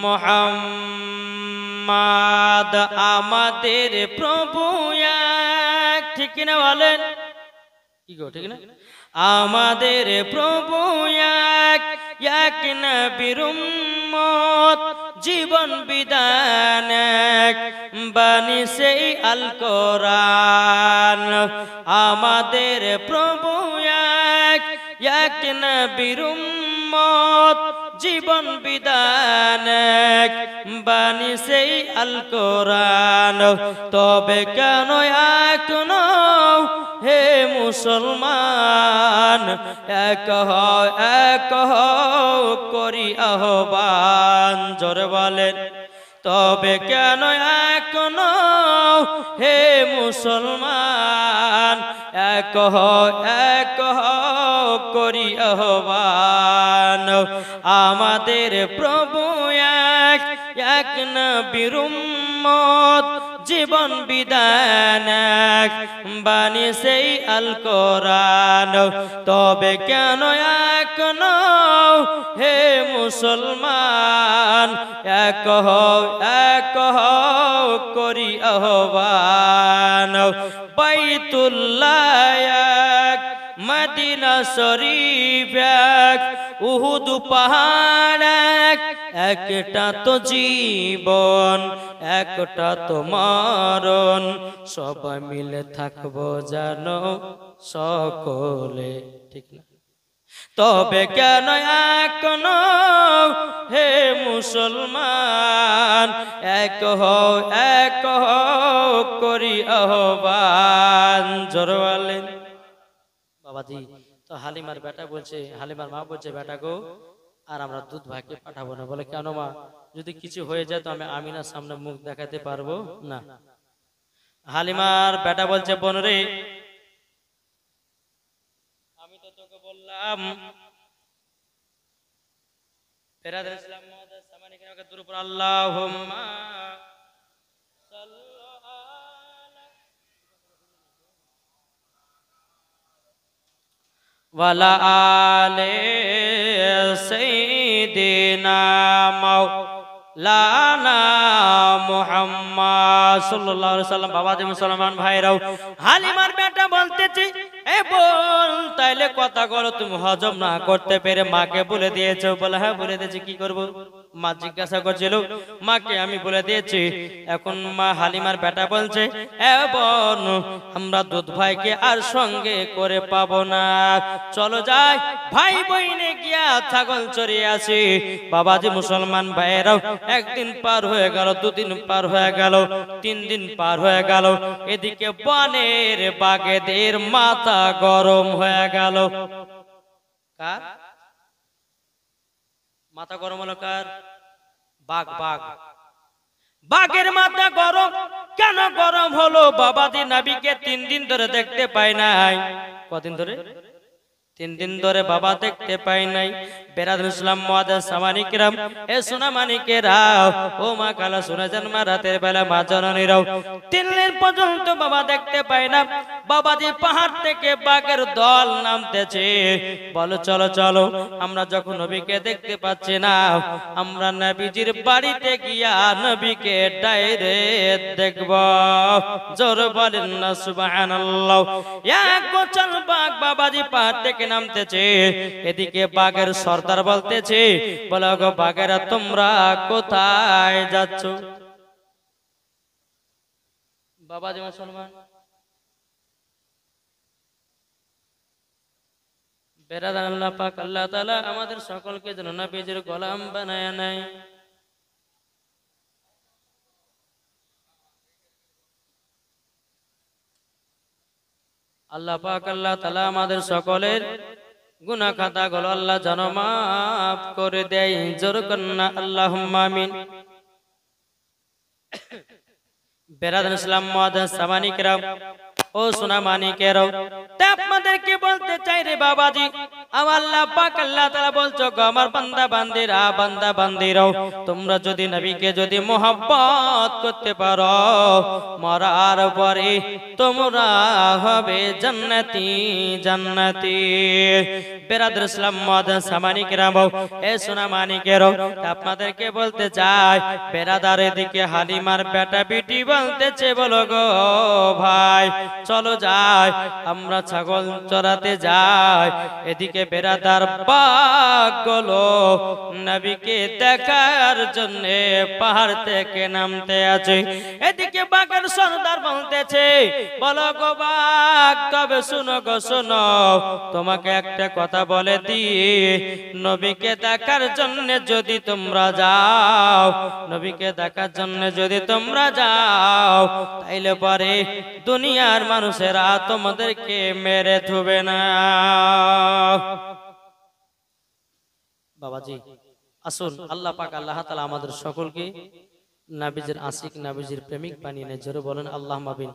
মুহাম্মদ আমাদের প্রভু এক, ঠিক না বলেন? কি গো ঠিক না? আমাদের প্রভু এক, এক নবীর উম্মত জীবন বিধান এক, বাণী সেই আল কোরআন। আমাদের প্রভু এক, এক নবীর উম্মত জীবন বিধান এক, বাণী সেই আল কোরআন। তবে কেন এখনো হে মুসলমান এক হও এক হও করি আহ্বান, জোরে বলেন। তবে কেন এখনো হে মুসলমান এক হও করি আহ্বান। আমাদের প্রভু এক, এক নবীর উম্মত জীবন বিধান এক, বাণী সেই আল কোরআন। তবে কেন এখনো হে মুসলমান এক হও করি আহ্বান। বাইতুল্লাহ এক, মদিনা শরীফ এক, উহুদ পাহাড় এক, একটা তো জীবন একটা তো মরণ, সবাই মিলে থাকবো জানো সকলে, ঠিক না? তবে কেন এখনো হে মুসলমান এক হও করি আহ্বান, জোরে বলেন। বাবাজি তো হালিমার বেটা বলছে, হালিমার মা বলছে বেটা গো আর আমরা দুধ ভাইকে পাঠাবো না। বলে কেন মা? যদি কিছু হয়ে যায় তো আমি আমিনার সামনে মুখ দেখাতে পারবো না। হালিমার বেটা বলছে বোন রে আমি তো তোকে বললাম বেরাদার ইসলাম মুআজ্জাজ সামানিক রামকে দুরূদ পড়ো আল্লাহুম্মা সাল্লি আলা ওয়ালা আলে সাইয়্যিদিনা মাওলানা মুহাম্মদ সাল্লাল্লাহু আলাইহি ওয়াসাল্লাম। বাবাজি মুসলমান ভাইরাও, হালিমার বেটা বলতেছি, এ বোন তাইলে কথা বলো, তুমি হজম না করতে পেরে মাকে বলে দিয়েছো? বলে হ্যাঁ বলে দিয়েছি। কি করব? মা জিজ্ঞাসা করছিল, মাকে আমি বলে দিয়েছি। এখন মা হালিমার বেটা বলছে, এ বোন আমরা দুধ ভাইকে আর সঙ্গে করে পাবো না, চলো যাই ভাই বইনে গিয়া ছাগল চড়িয়ে আসি। বাবাজি মুসলমান ভাইয়েরাও, একদিন পার হয়ে গেল, দুদিন পার হয়ে গেল, 3 দিন পার হয়ে গেল। এদিকে বনের বাঘেদের মাথা গরম হয়ে গেল। কার মাথা গরম হলো? কার? বাঘ। বাঘের মাথা গরম কেন গরম হলো? বাবাজি নবীকে 3 দিন ধরে দেখতে পাই নাই। কদিন ধরে? 3 দিন ধরে বাবা দেখতে পাই নাই। বেরাদার ইসলাম মুআজ্জাজ সামানিক রাম, এ সোনা মানিকেরা, ও মা কালা সোনা জানমা রাতের বেলা মা জননীরাও, 3 দিন পর্যন্ত বাবা দেখতে পাই না। বাবাজি পাহাড় থেকে বাঘের দল নামতেছে, বলো চলো চলো, আমরা যখন নবীকে দেখতে পাচ্ছি না, আমরা নবীজির বাড়িতে গিয়া নবীকে ডাইরেক্ট দেখব। জোর বলেন না সুবহানাল্লাহ। এক গোছাল বাঘ বাবাজি পাহাড় থেকে নামতেছে। এদিকে বাঘের সর্দার বলতেছে, বলো গো বাঘেরা, তোমরা কোথায় যাচ্ছ? বাবাজি মুসলমান, বেরাদার আল্লাহ পাক আল্লাহ তাআলা আমাদের সকলকে যেন নবীজির গোলাম বানায় নেয়। আল্লাহ পাক আল্লাহ তাআলা আমাদের সকলের গুনাহ খাতাগুলো আল্লাহ যেন মাফ করে দেয়। জোর কন্না আল্লাহুম্মা আমিন। বেরাদার ইসলাম মুআজ্জাজ সামানিক রাম, ও সোনা মানিকেরাও, তা আপনাদেরকে বলতে চাই রে বাবাজি, আমার আল্লাহ পাক আল্লাহ তাআলা বলছো, গো আমার বান্দা বান্দিরাও, তোমরা যদি নবীকে যদি মোহাব্বত করতে পারো, মরার পরে তোমরা হবে জান্নাতি। বেরাদার ইসলাম মুআজ্জাজ সামানিক রাম, এ সোনা মানিকেরাও, আপনাদেরকে বলতে চাই, বেরাদার এদিকে হালিমার বেটা বিটি বলতেছে, বলো গো ভাই চলো যাই, আমরা ছাগল চড়াতে যাই। এদিকে বেরাদার বাঘগুলো নবীকে দেখার জন্য পাহাড় থেকে নামতে আছে। এদিকে বাঘের সর্দার বলতেছে, বলো গো বাঘ, তবে শুনো গো শুনো, তোমাকে একটা কথা বলে দিই, নবীকে দেখার জন্য যদি তোমরা যাও, নবীকে দেখার জন্য যদি তোমরা যাও, তাইলে পরে দুনিয়ার মানুষেরা তোমাদেরকে মেরে থুবে না। বাবাজি আসুন, আল্লাহ পাক আল্লাহ তাআলা আমাদের সকলকে নবীজির আশিক, নবীজির প্রেমিক বানিয়ে নেয়। জোরে বলেন আল্লাহুম্মা আমিন।